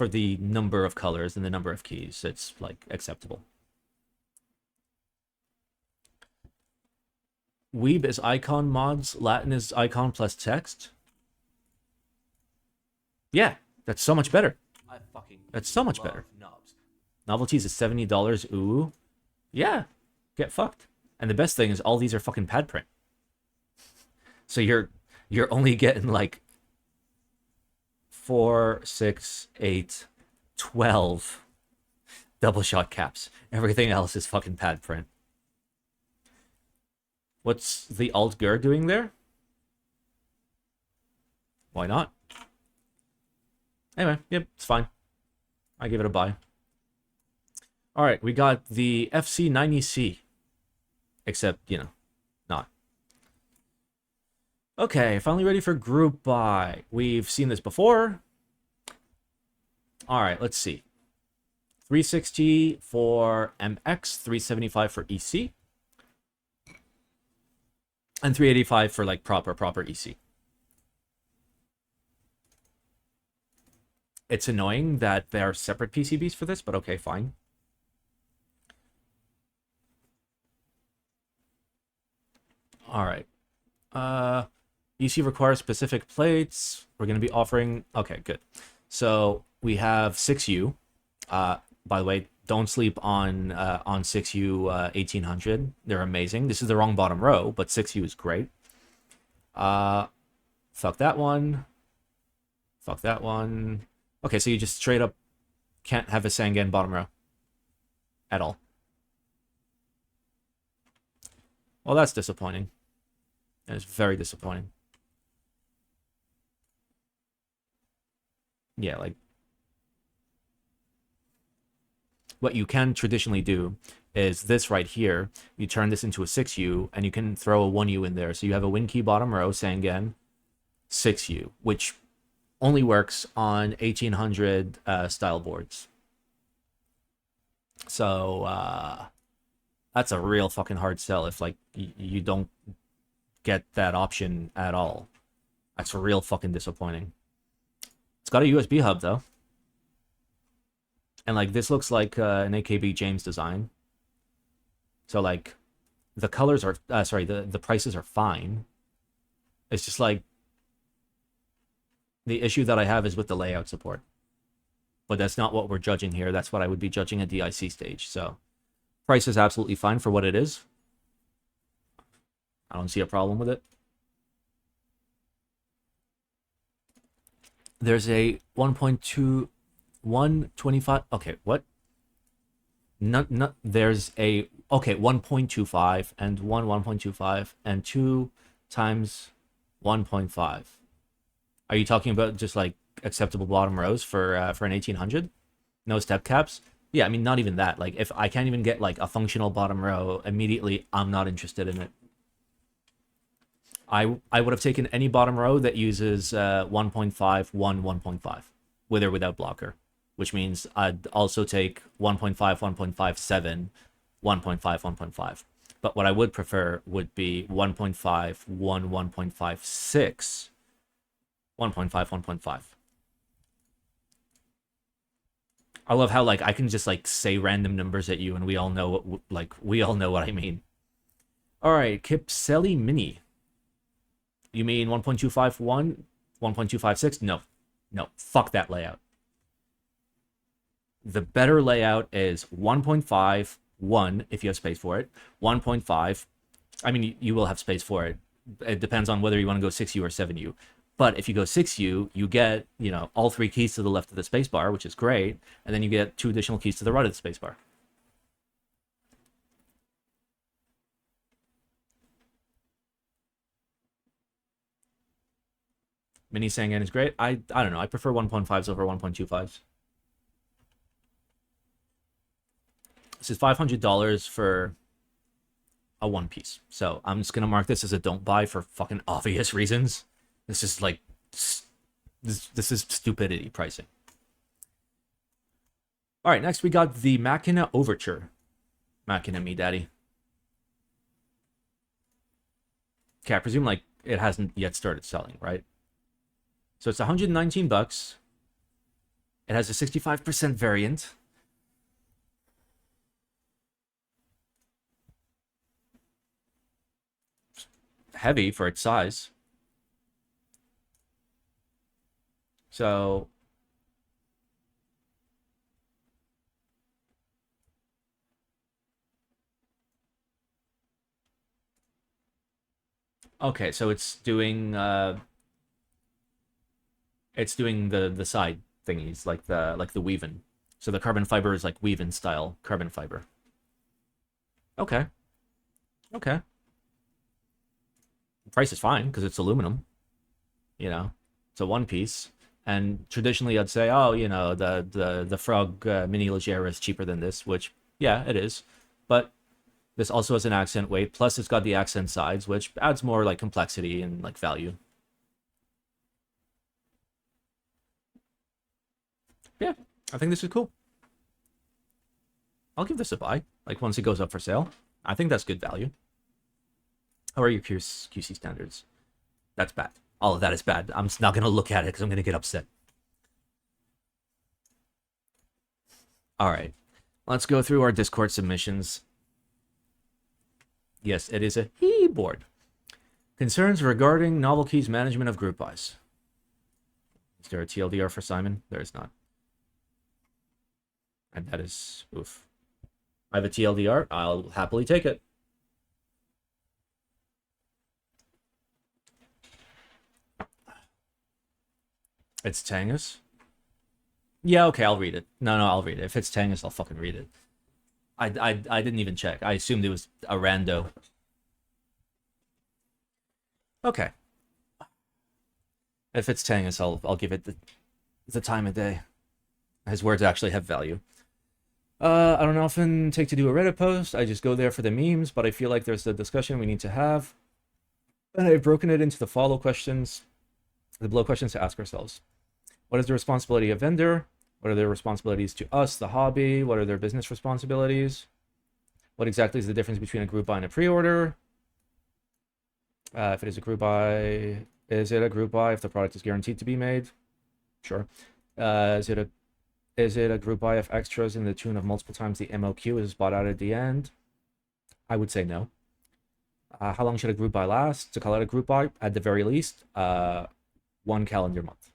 the number of colors and the number of keys, it's, like, acceptable. Weeb is icon mods. Latin is icon plus text. Yeah, that's so much better. That's so much better. Novelties is $70. Ooh. Yeah, get fucked. And the best thing is all these are fucking pad print. So you're only getting, like, 4, 6, 8, 12 double shot caps. Everything else is fucking pad print. What's the alt gur doing there? Why not? Anyway, yep, it's fine. I give it a buy. All right, we got the FC90C. Except, you know, not. Okay, finally ready for group buy. We've seen this before. All right, let's see. 360 for MX, 375 for EC. And 385 for, like, proper EC. It's annoying that there are separate PCBs for this, but okay, fine. All right. EC requires specific plates. We're going to be offering... Okay, good. So we have 6U. By the way, don't sleep on 6U 1800. They're amazing. This is the wrong bottom row, but 6U is great. Fuck that one. Fuck that one. Okay, so you just straight up can't have a Sangen bottom row. At all. Well, that's disappointing. That is very disappointing. Yeah, like... What you can traditionally do is this right here. You turn this into a 6U, and you can throw a 1U in there. So you have a win key bottom row, Sangen, 6U, which only works on 1800 style boards. So that's a real fucking hard sell if, like, you don't get that option at all. That's real fucking disappointing. It's got a USB hub, though. And, like, this looks like an AKB James design. So, like, the colors are... sorry, the prices are fine. It's just, like... The issue that I have is with the layout support. but that's not what we're judging here. That's what I would be judging at the IC stage. So price is absolutely fine for what it is. I don't see a problem with it. There's a 1.2, 125. Okay, what? No, there's a, okay, 1.25 and 1.25 and 2 times 1.5. Are you talking about just like acceptable bottom rows for an 1800? No step caps? Yeah, I mean, not even that. Like, if I can't even get like a functional bottom row immediately, I'm not interested in it. I would have taken any bottom row that uses 1.5, 1.5, with or without blocker, which means I'd also take 1.5, 1.57, 1.5, 1.5. But what I would prefer would be 1.5, 1.56, 1.5, 1.5. I love how like I can just like say random numbers at you and we all know what, like, we all know what I mean. All right, Kypseli Mini. You mean 1.251, 1.256? No, no, fuck that layout. The better layout is 1.5, 1, if you have space for it, 1.5. I mean, you will have space for it. It depends on whether you want to go 6U or 7U. But if you go 6U, you get, you know, all 3 keys to the left of the spacebar, which is great, and then you get 2 additional keys to the right of the spacebar. Mini Sangan is great. I don't know. I prefer 1.5s over 1.25s. This is $500 for a one piece. So I'm just going to mark this as a don't buy for fucking obvious reasons. This is like, this is stupidity pricing. All right, next we got the Machina Overture. Machina me, daddy. Okay, I presume like it hasn't yet started selling, right? So it's 119 bucks. It has a 65% variant. Heavy for its size. So okay, so it's doing the side thingies, like the weave-in. So the carbon fiber is like weave-in style carbon fiber. Okay. Okay. The price is fine because it's aluminum. You know, it's a one piece. And traditionally I'd say, oh, you know, the Frog Mini Legere is cheaper than this, which, yeah, it is. But this also has an accent weight, plus it's got the accent sides, which adds more like complexity and like value. Yeah, I think this is cool. I'll give this a buy, like once it goes up for sale. I think that's good value. How are your QC standards? That's bad. All of that is bad. I'm just not going to look at it because I'm going to get upset. All right. Let's go through our Discord submissions. Yes, it is a board. Concerns regarding Novelkeys management of group buys. Is there a TLDR for Simon? There is not. And that is, oof. I have a TLDR. I'll happily take it. It's Tangus? Yeah, okay, I'll read it. No, I'll read it. If it's Tangus, I'll fucking read it. I didn't even check. I assumed it was a rando. Okay. If it's Tangus, I'll give it the time of day. His words actually have value. I don't often take to do a Reddit post. I just go there for the memes, but I feel like there's a discussion we need to have. And I've broken it into the below questions to ask ourselves. What is the responsibility of vendor? What are their responsibilities to us, the hobby? What are their business responsibilities? What exactly is the difference between a group buy and a pre-order? If it is a group buy, is it a group buy if the product is guaranteed to be made? Sure. Is it a group buy if extras in the tune of multiple times the MOQ is bought out at the end? I would say no. How long should a group buy last? To call it a group buy, at the very least, 1 calendar month.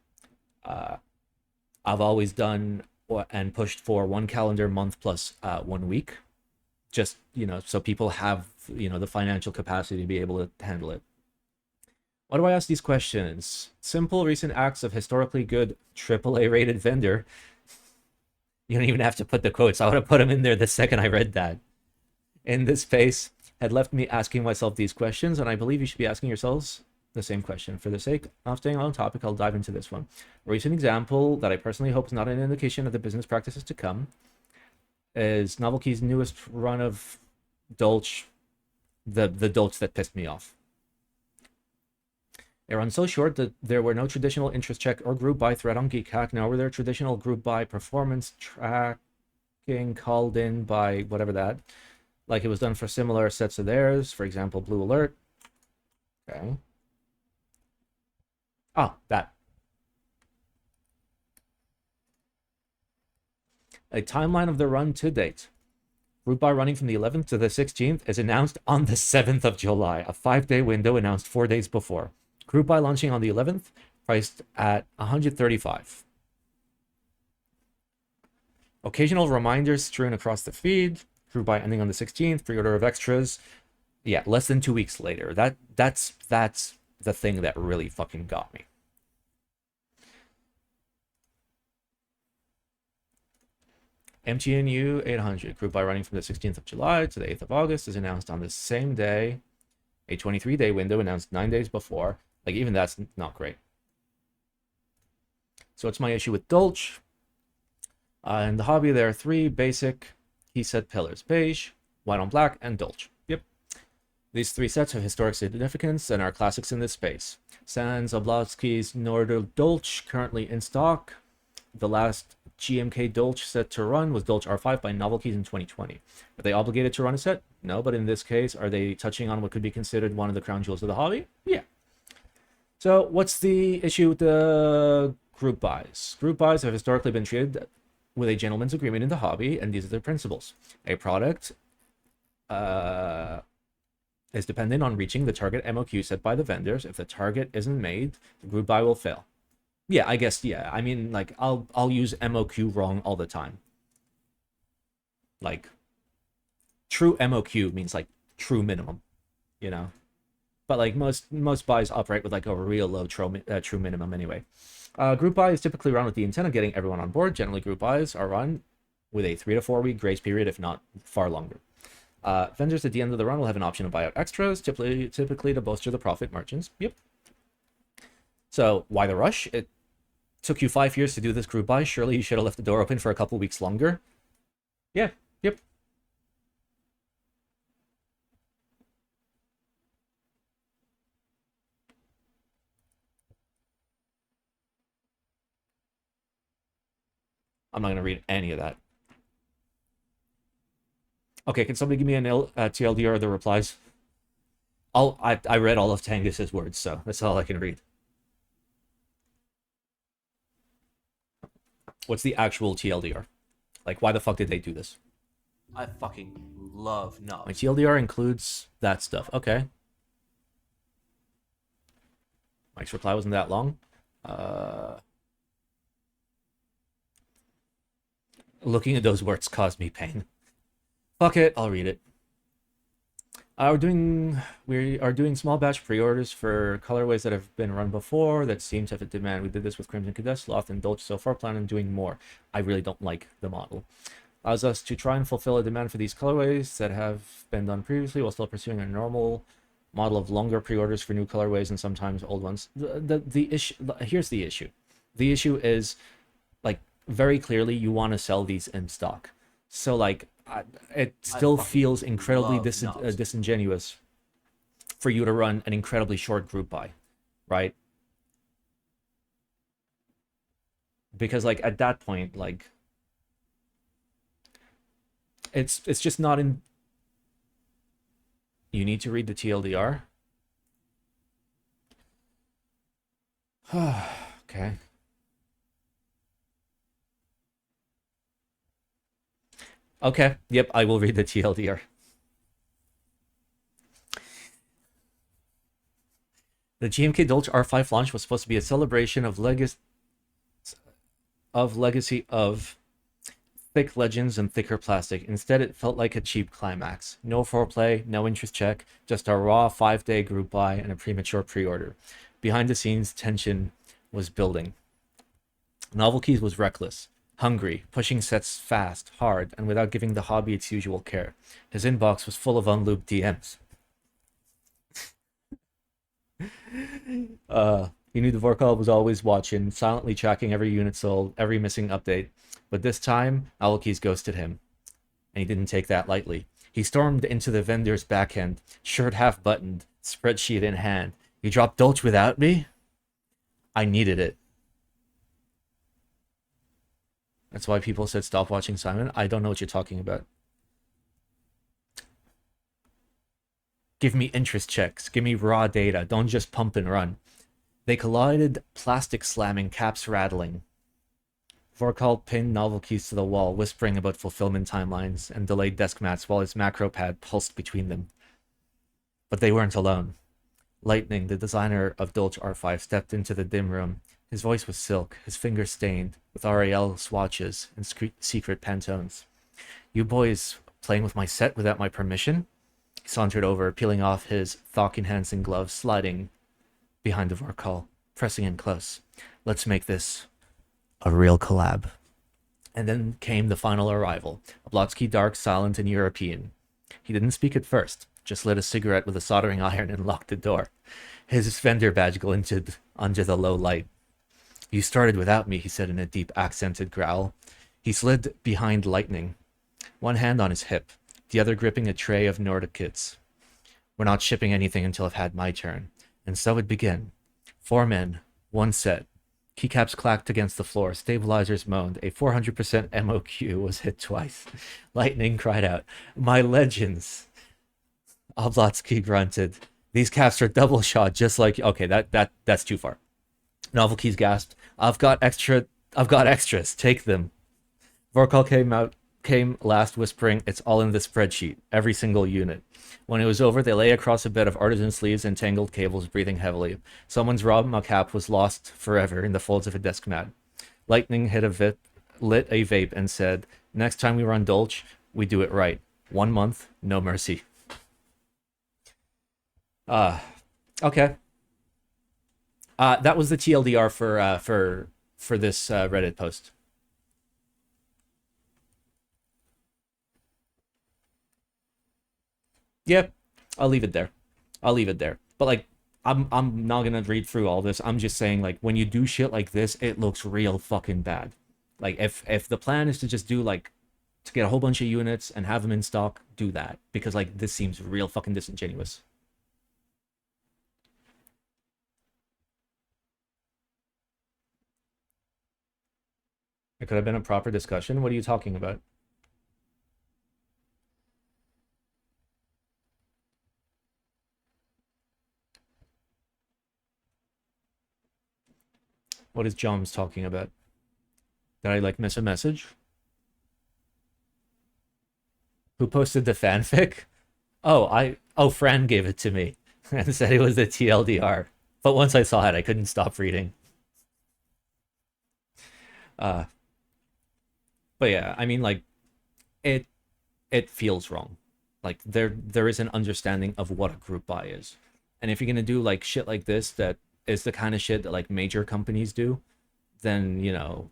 I've always done and pushed for 1 calendar month plus 1 week, just so people have the financial capacity to be able to handle it. Why do I ask these questions? Simple recent acts of historically good AAA rated vendor. You don't even have to put the quotes. I would have put them in there the second I read that. In this space had left me asking myself these questions, and I believe you should be asking yourselves the same question. For the sake of staying on topic, I'll dive into this one. A recent example that I personally hope is not an indication of the business practices to come is Novelkeys' newest run of Dolch, the Dolch that pissed me off. It runs so short that there were no traditional interest check or group buy thread on GeekHack, nor were there traditional group buy performance tracking called in by whatever that, like it was done for similar sets of theirs, for example, Blue Alert. Okay. Oh, that. A timeline of the run to date. Group buy running from the 11th to the 16th is announced on the 7th of July, a 5-day window announced 4 days before. Group buy launching on the 11th, priced at 135. Occasional reminders strewn across the feed. Group buy ending on the 16th. Pre-order of extras. Yeah, less than 2 weeks later. That's the thing that really fucking got me. MTNU 800. Group buy running from the 16th of July to the 8th of August is announced on the same day. A 23-day window announced 9 days before. Like, even that's not great. So it's my issue with Dolch. In the hobby, there are 3 basic key set pillars: beige, white on black, and Dolch. Yep. These 3 sets have historic significance and are classics in this space. Sans Oblowski's Norder Dolch, currently in stock. The last GMK Dolch set to run was Dolch R5 by Novelkeys in 2020. Are they obligated to run a set? No, but in this case, are they touching on what could be considered one of the crown jewels of the hobby? Yeah. So what's the issue with the group buys? Group buys have historically been treated with a gentleman's agreement in the hobby, and these are their principles. A product is dependent on reaching the target MOQ set by the vendors. If the target isn't made, the group buy will fail. Yeah, I guess, yeah. I mean, like, I'll use MOQ wrong all the time. Like, true MOQ means, like, true minimum, you know? But, like, most buys operate with, like, a real low true minimum anyway. Group buy is typically run with the intent of getting everyone on board. Generally, group buys are run with a 3 to 4 week grace period, if not far longer. Vendors at the end of the run will have an option to buy out extras, typically to bolster the profit margins. Yep. So, why the rush? It took you 5 years to do this group buy. Surely you should have left the door open for a couple weeks longer. Yeah, yep. I'm not going to read any of that. Okay, can somebody give me an TLDR of the replies? I read all of Tangus's words, so that's all I can read. What's the actual TLDR? Like, why the fuck did they do this? I fucking love no. My TLDR includes that stuff. Okay. Mike's reply wasn't that long. Looking at those words caused me pain. Fuck it, I'll read it. We are doing small batch pre-orders for colorways that have been run before that seem to have a demand. We did this with Crimson Cadet, Sloth, and Dolch so far, plan on doing more. I really don't like the model. Allows us to try and fulfill a demand for these colorways that have been done previously while still pursuing a normal model of longer pre-orders for new colorways and sometimes old ones. The issue, here's the issue. The issue is, like, very clearly you want to sell these in stock. So, like, it still feels incredibly disingenuous for you to run an incredibly short group buy, right? Because, like, at that point, like, it's just not in. You need to read the TLDR. Okay. Okay, yep, I will read the TLDR. The GMK Dolch R5 launch was supposed to be a celebration of legacy of thick legends and thicker plastic. Instead, it felt like a cheap climax. No foreplay, no interest check, just a raw 5-day group buy and a premature pre-order. Behind the scenes, tension was building. Novelkeys was reckless, hungry, pushing sets fast, hard, and without giving the hobby its usual care. His inbox was full of unlubed DMs. He knew the Vorkal was always watching, silently tracking every unit sold, every missing update. But this time, Novelkeys ghosted him. And he didn't take that lightly. He stormed into the vendor's backhand, shirt half buttoned, spreadsheet in hand. You dropped Dolch without me? I needed it. That's why people said stop watching Simon. I don't know what you're talking about. Give me interest checks. Give me raw data. Don't just pump and run. They collided, plastic slamming, caps rattling. Vorkal pinned Novelkeys to the wall, whispering about fulfillment timelines and delayed desk mats while his macro pad pulsed between them. But they weren't alone. Lightning, the designer of Dolch R5, stepped into the dim room. His voice was silk, his fingers stained, with RAL swatches and secret Pantones. You boys playing with my set without my permission? He sauntered over, peeling off his thought-enhancing gloves, sliding behind the Vorkal, pressing in close. Let's make this a real collab. And then came the final arrival. Oblotsky, dark, silent, and European. He didn't speak at first, just lit a cigarette with a soldering iron and locked the door. His vendor badge glinted under the low light. You started without me, he said in a deep, accented growl. He slid behind Lightning, one hand on his hip, the other gripping a tray of Nordic kits. We're not shipping anything until I've had my turn. And so it began. 4 men, 1 set. Keycaps clacked against the floor, stabilizers moaned, a 400% MOQ was hit twice. Lightning cried out, my legends! Oblotsky grunted. These caps are double shot, just like... Okay, that's too far. Novelkeys gasped, I've got extras, take them. Vorkal came last, whispering, it's all in the spreadsheet, every single unit. When it was over, they lay across a bed of artisan sleeves and tangled cables, breathing heavily. Someone's raw cap was lost forever in the folds of a desk mat. Lightning lit a vape and said, next time we run Dolch, we do it right. 1 month, no mercy. Okay. That was the TLDR for this Reddit post. Yeah, I'll leave it there. But like, I'm not gonna read through all this. I'm just saying, like, when you do shit like this, it looks real fucking bad. Like, if the plan is to just do like to get a whole bunch of units and have them in stock, do that, because like this seems real fucking disingenuous. It could have been a proper discussion. What are you talking about? What is Joms talking about? Did I like miss a message? Who posted the fanfic? Oh, Fran gave it to me and said it was the TLDR. But once I saw it, I couldn't stop reading. But yeah, I mean, like, it feels wrong. Like, there is an understanding of what a group buy is. And if you're gonna do like shit like this, that is the kind of shit that like major companies do, then, you know,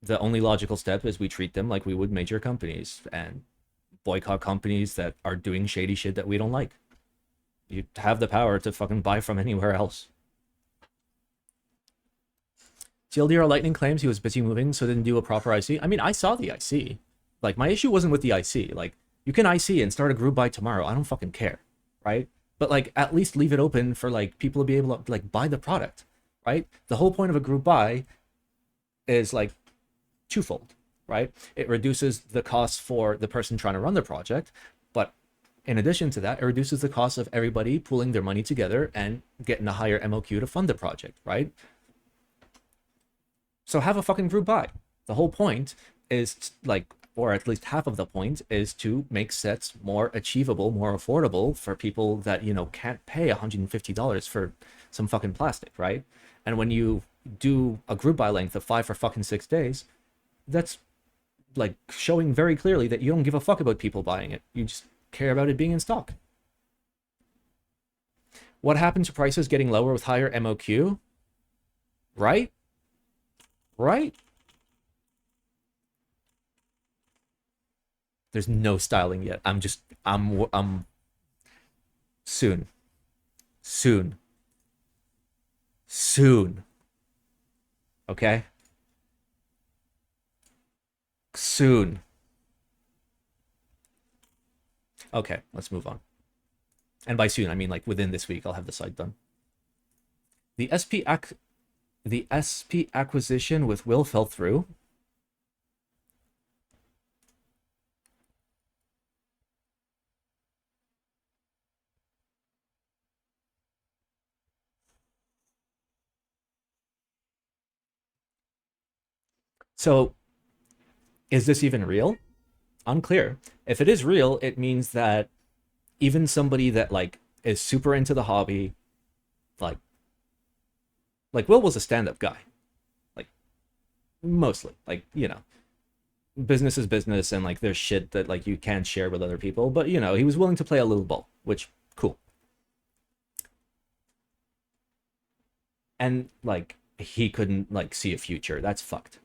the only logical step is we treat them like we would major companies and boycott companies that are doing shady shit that we don't like. You have the power to fucking buy from anywhere else. TLDR Lightning claims he was busy moving, so didn't do a proper IC. I mean, I saw the IC. Like, my issue wasn't with the IC. Like, you can IC and start a group buy tomorrow. I don't fucking care, right? But like, at least leave it open for like people to be able to like buy the product, right? The whole point of a group buy is like twofold, right? It reduces the cost for the person trying to run the project, but in addition to that, it reduces the cost of everybody pooling their money together and getting a higher MOQ to fund the project, right? So have a fucking group buy. The whole point is like, or at least half of the point is to make sets more achievable, more affordable for people that, you know, can't pay $150 for some fucking plastic, right? And when you do a group buy length of 5 for fucking 6 days, that's like showing very clearly that you don't give a fuck about people buying it. You just care about it being in stock. What happened to prices getting lower with higher MOQ? Right? Right? There's no styling yet. I'm soon. Soon. Soon. Okay? Soon. Okay, let's move on. And by soon, I mean like within this week, I'll have the site done. The SP acquisition with Will fell through. So, is this even real? Unclear. If it is real, it means that even somebody that like is super into the hobby, like Will was a stand-up guy, like mostly, like, you know, business is business, and like there's shit that like you can't share with other people, but you know, he was willing to play a little ball, which cool. And like he couldn't like see a future. That's fucked.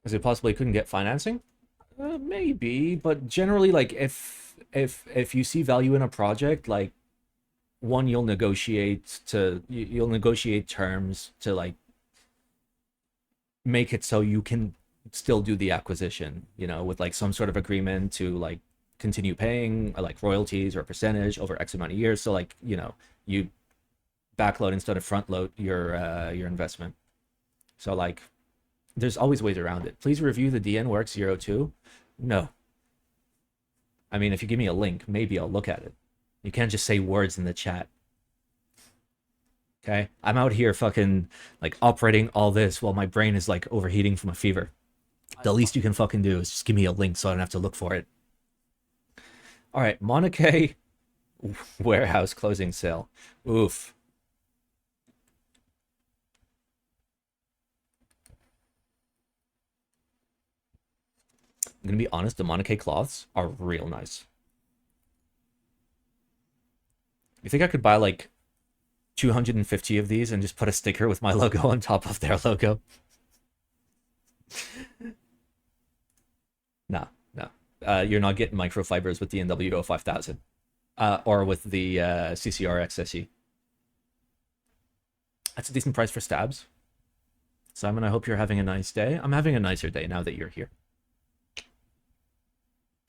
Is it possible he couldn't get financing? Maybe, but generally, like if you see value in a project, like one, you'll negotiate you'll negotiate terms to like make it so you can still do the acquisition, you know, with like some sort of agreement to like continue paying like royalties or percentage over X amount of years. So like, you know, you backload instead of front load your investment. So like there's always ways around it. Please review the DN Works 02. No. I mean, if you give me a link, maybe I'll look at it. You can't just say words in the chat. Okay? I'm out here fucking like operating all this while my brain is like overheating from a fever. The least you can fucking do is just give me a link so I don't have to look for it. All right, Monokei warehouse closing sale. Oof. I'm gonna be honest, the Monokei cloths are real nice. You think I could buy like 250 of these and just put a sticker with my logo on top of their logo? No, no. You're not getting microfibers with the NWO 5000 or with the CCR XSE. That's a decent price for stabs. Simon, I hope you're having a nice day. I'm having a nicer day now that you're here.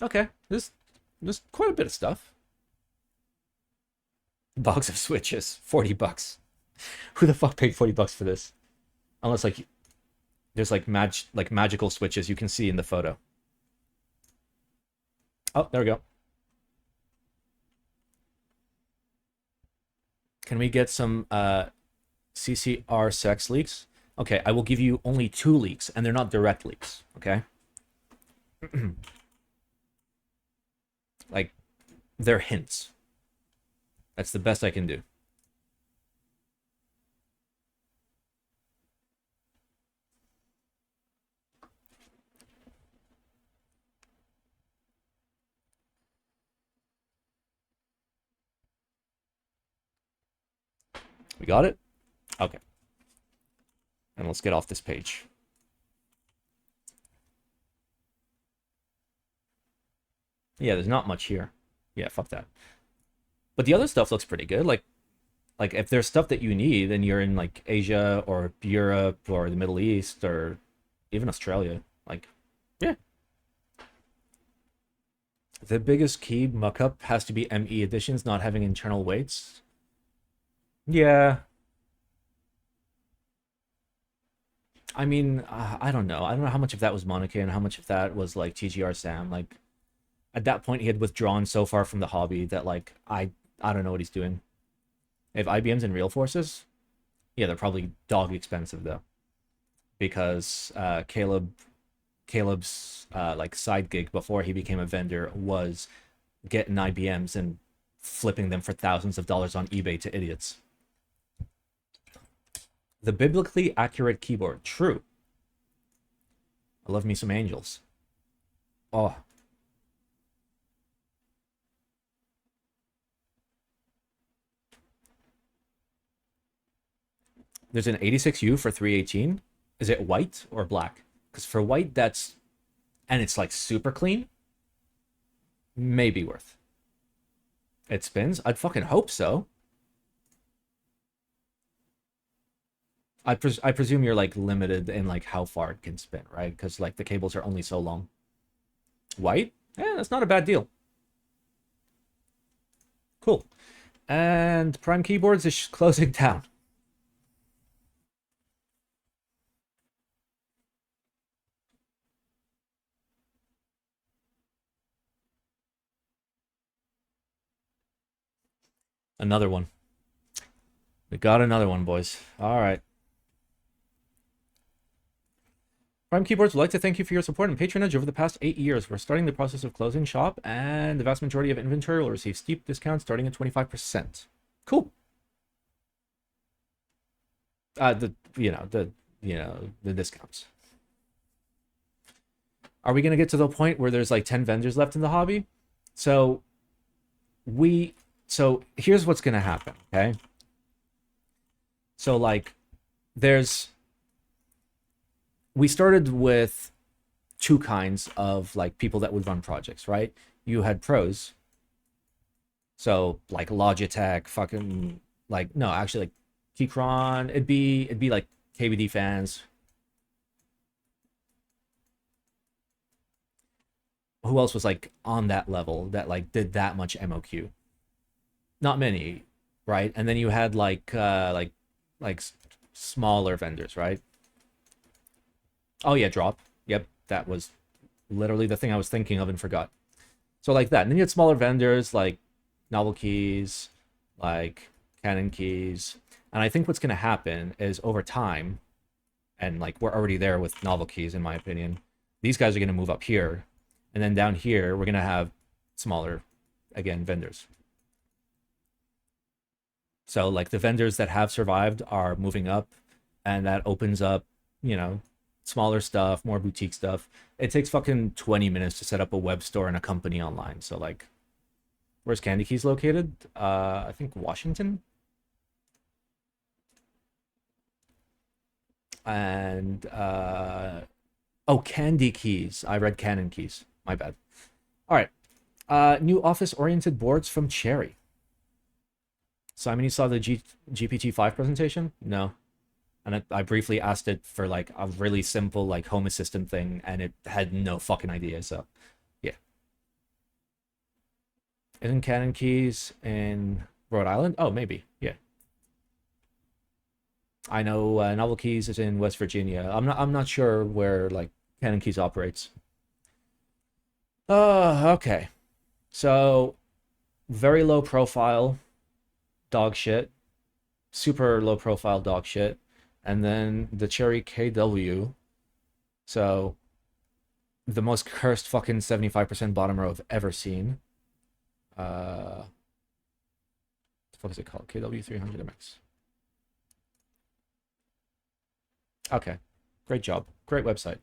Okay, there's quite a bit of stuff. Box of switches, 40 bucks. Who the fuck paid 40 bucks for this? Unless like there's like magical switches you can see in the photo. Oh, there we go. Can we get some CCR sex leaks? Okay, I will give you only 2 leaks, and they're not direct leaks, okay? Like, they're hints. That's the best I can do. We got it? Okay. And let's get off this page. Yeah, there's not much here. Yeah, fuck that. But the other stuff looks pretty good. Like if there's stuff that you need and you're in like Asia or Europe or the Middle East or even Australia, like, yeah. The biggest key muck-up has to be ME editions not having internal weights. Yeah. I mean, I don't know. I don't know how much of that was Monokei and how much of that was like TGR Sam. Like, at that point, he had withdrawn so far from the hobby that like I don't know what he's doing. If IBM's in real forces, yeah, they're probably dog expensive though, because Caleb Caleb's like side gig before he became a vendor was getting IBMs and flipping them for thousands of dollars on eBay to idiots. The biblically accurate keyboard. True. I love me some angels. Oh. There's an 86U for 318. Is it white or black? Because for white, that's... And it's like super clean. Maybe worth. It spins? I'd fucking hope so. I presume you're like limited in like how far it can spin, right? Because like the cables are only so long. White? Yeah, that's not a bad deal. Cool. And Primekeyboards is closing down. Another one. We got another one, boys. All right. Primekeyboards would like to thank you for your support and patronage over the past 8 years. We're starting the process of closing shop, and the vast majority of inventory will receive steep discounts starting at 25%. Cool. The discounts. Are we gonna get to the point where there's like 10 vendors left in the hobby? So here's what's gonna happen, okay? So like we started with two kinds of like people that would run projects, right? You had pros. So like Logitech, fucking like no, actually like Keychron, it'd be like KBD fans. Who else was like on that level that like did that much MOQ? Not many, right? And then you had like smaller vendors, right? Oh yeah, Drop. Yep, that was literally the thing I was thinking of and forgot. So like that. And then you had smaller vendors like Novelkeys, like Canon Keys. And I think what's going to happen is over time, and like we're already there with Novelkeys in my opinion, these guys are going to move up here. And then down here, we're going to have smaller, again, vendors. So like the vendors that have survived are moving up, and that opens up, you know, smaller stuff, more boutique stuff. It takes fucking 20 minutes to set up a web store and a company online. So like, where's Candy Keys located? I think Washington. And oh, Candy Keys. I read Canon Keys. My bad. All right. New office-oriented boards from Cherry. Simon, you saw the GPT-5 presentation? No. And I briefly asked it for like a really simple like home assistant thing, and it had no fucking idea. So, yeah. Isn't Canon Keys in Rhode Island? Oh, maybe. Yeah. I know Novelkeys is in West Virginia. I'm not sure where like Canon Keys operates. Okay. So, very low profile dog shit. Super low profile dog shit. And then the Cherry KW. So, the most cursed fucking 75% bottom row I've ever seen. What the fuck is it called? KW300 MX. Okay. Great job. Great website.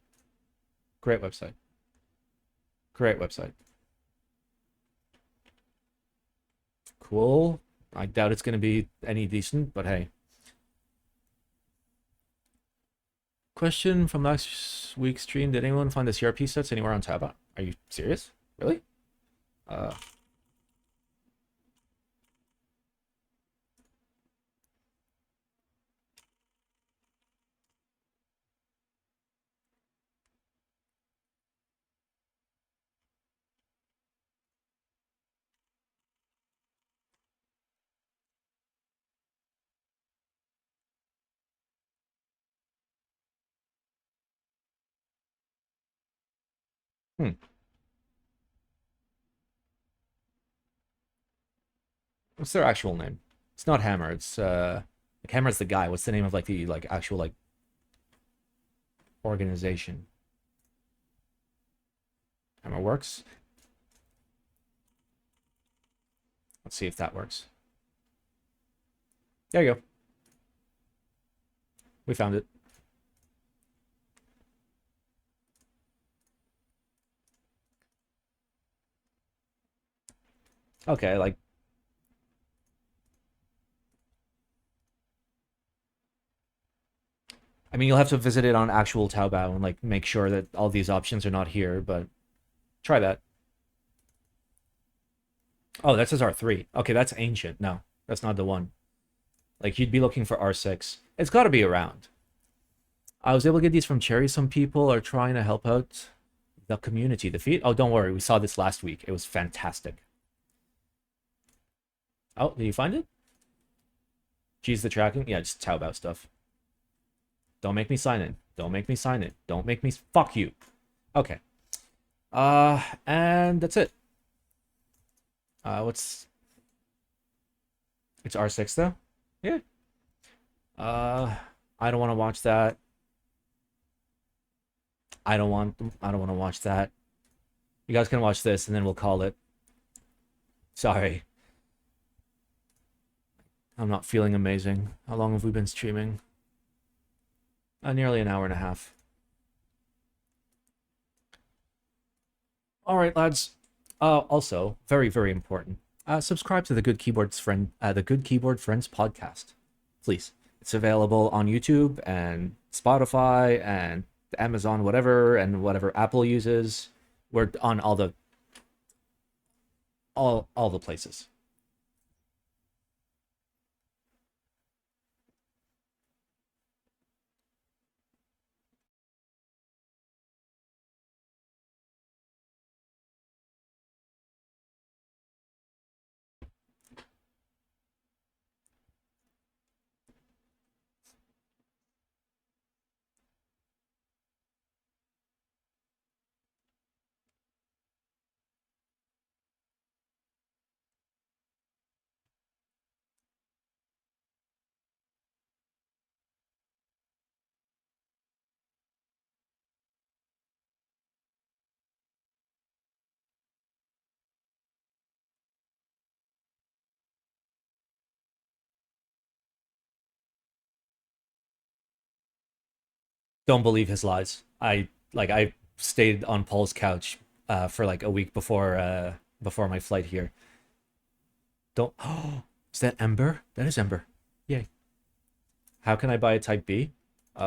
Great website. Great website. Cool. I doubt it's going to be any decent, but hey. Question from last week's stream. Did anyone find the CRP sets anywhere on Tab? Are you serious? Really? What's their actual name? It's not Hammer. It's like Hammer's the guy. What's the name of like the like actual like organization? Hammer works. Let's see if that works. There you go. We found it. Okay, like... I mean, you'll have to visit it on actual Taobao and, like, make sure that all these options are not here, but try that. Oh, that says R3. Okay, that's ancient. No, that's not the one. Like, you'd be looking for R6. It's got to be around. I was able to get these from Cherry. Some people are trying to help out the community. The feed? Oh, don't worry. We saw this last week. It was fantastic. Oh, did you find it? Geez, the tracking? Yeah, just Taobao stuff. Don't make me sign it. Don't make me sign it. Don't make me... Fuck you. Okay. And that's it. What's... It's R6, though? Yeah. I don't want to watch that. I don't want to watch that. You guys can watch this, and then we'll call it. Sorry. I'm not feeling amazing. How long have we been streaming? Nearly an hour and a half. All right, lads. Also, very, very important. Subscribe to the Good Keyboard Friends podcast, please. It's available on YouTube and Spotify and Amazon, whatever, and whatever Apple uses. We're on all the places. Don't believe his lies. I stayed on Paul's couch for like a week before my flight here. Don't... Oh, is that Ember? That is Ember. Yay. How can I buy a Type B? Is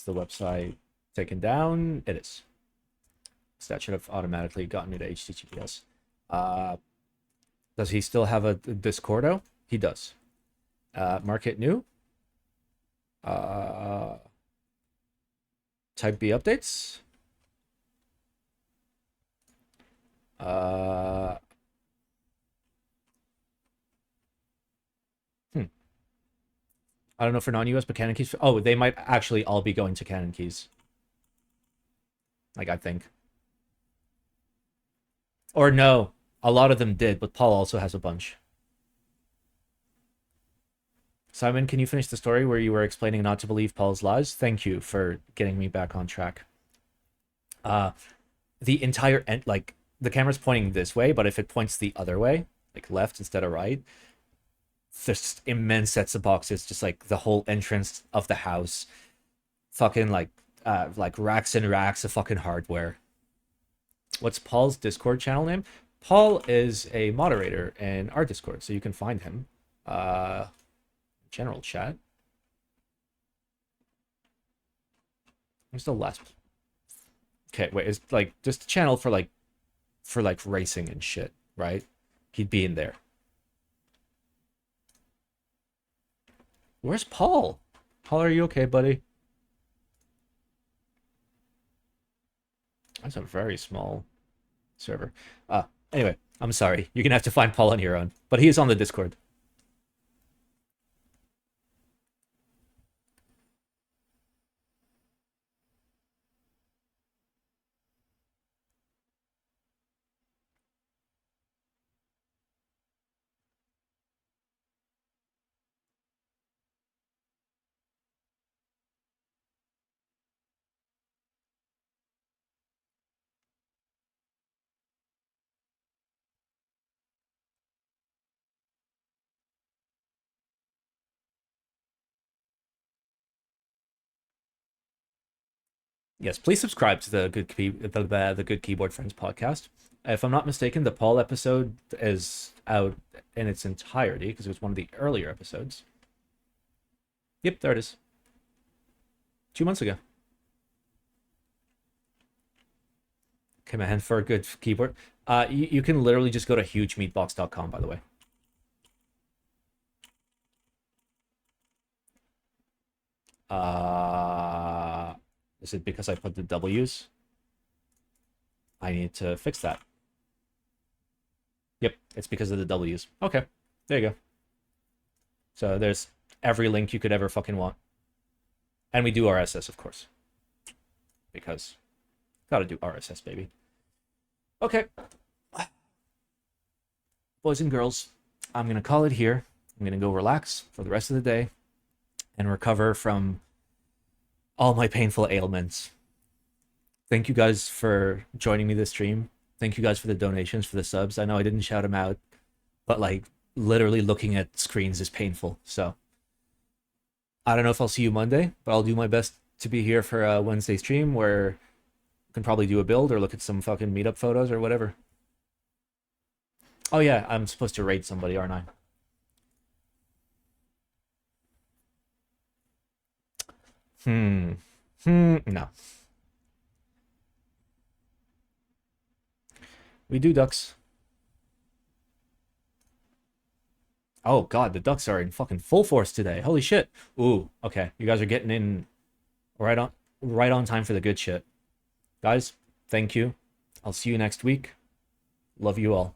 the website taken down? It is. So that should have automatically gotten me to HTTPS. Does he still have a Discordo? He does. Market new. Type B updates. I don't know for non-US, but Canon keys. Oh, they might actually all be going to Canon keys. Like, I think. Or no, a lot of them did, but Paul also has a bunch. Simon, can you finish the story where you were explaining not to believe Paul's lies? Thank you for getting me back on track. The entire end, like, the camera's pointing this way, but if it points the other way, like left instead of right, there's immense sets of boxes, just like the whole entrance of the house. Fucking like racks and racks of fucking hardware. What's Paul's Discord channel name? Paul is a moderator in our Discord, so you can find him. General chat. Where's the last? Okay, wait, it's like just a channel for racing and shit, right? He'd be in there. Where's Paul? Paul, are you okay, buddy? That's a very small server. Anyway, I'm sorry. You're gonna have to find Paul on your own, but he is on the Discord. Yes, please subscribe to the the Good Keyboard Friends podcast. If I'm not mistaken, the Paul episode is out in its entirety because it was one of the earlier episodes. Yep, there it is. 2 months ago. Okay, man, for a good keyboard. You can literally just go to hugemeatbox.com, by the way. Is it because I put the W's? I need to fix that. Yep, it's because of the W's. Okay, there you go. So there's every link you could ever fucking want. And we do RSS, of course. Because gotta do RSS, baby. Okay. Boys and girls, I'm gonna call it here. I'm gonna go relax for the rest of the day and recover from all my painful ailments. Thank you guys for joining me this stream. Thank you guys for the donations, for the subs. I know I didn't shout them out, but like literally looking at screens is painful. So I don't know if I'll see you Monday, but I'll do my best to be here for a Wednesday stream where I can probably do a build or look at some fucking meetup photos or whatever. Oh yeah, I'm supposed to raid somebody, aren't I? No. We do ducks. Oh god, the ducks are in fucking full force today. Holy shit. Ooh, okay. You guys are getting in right on time for the good shit. Guys, thank you. I'll see you next week. Love you all.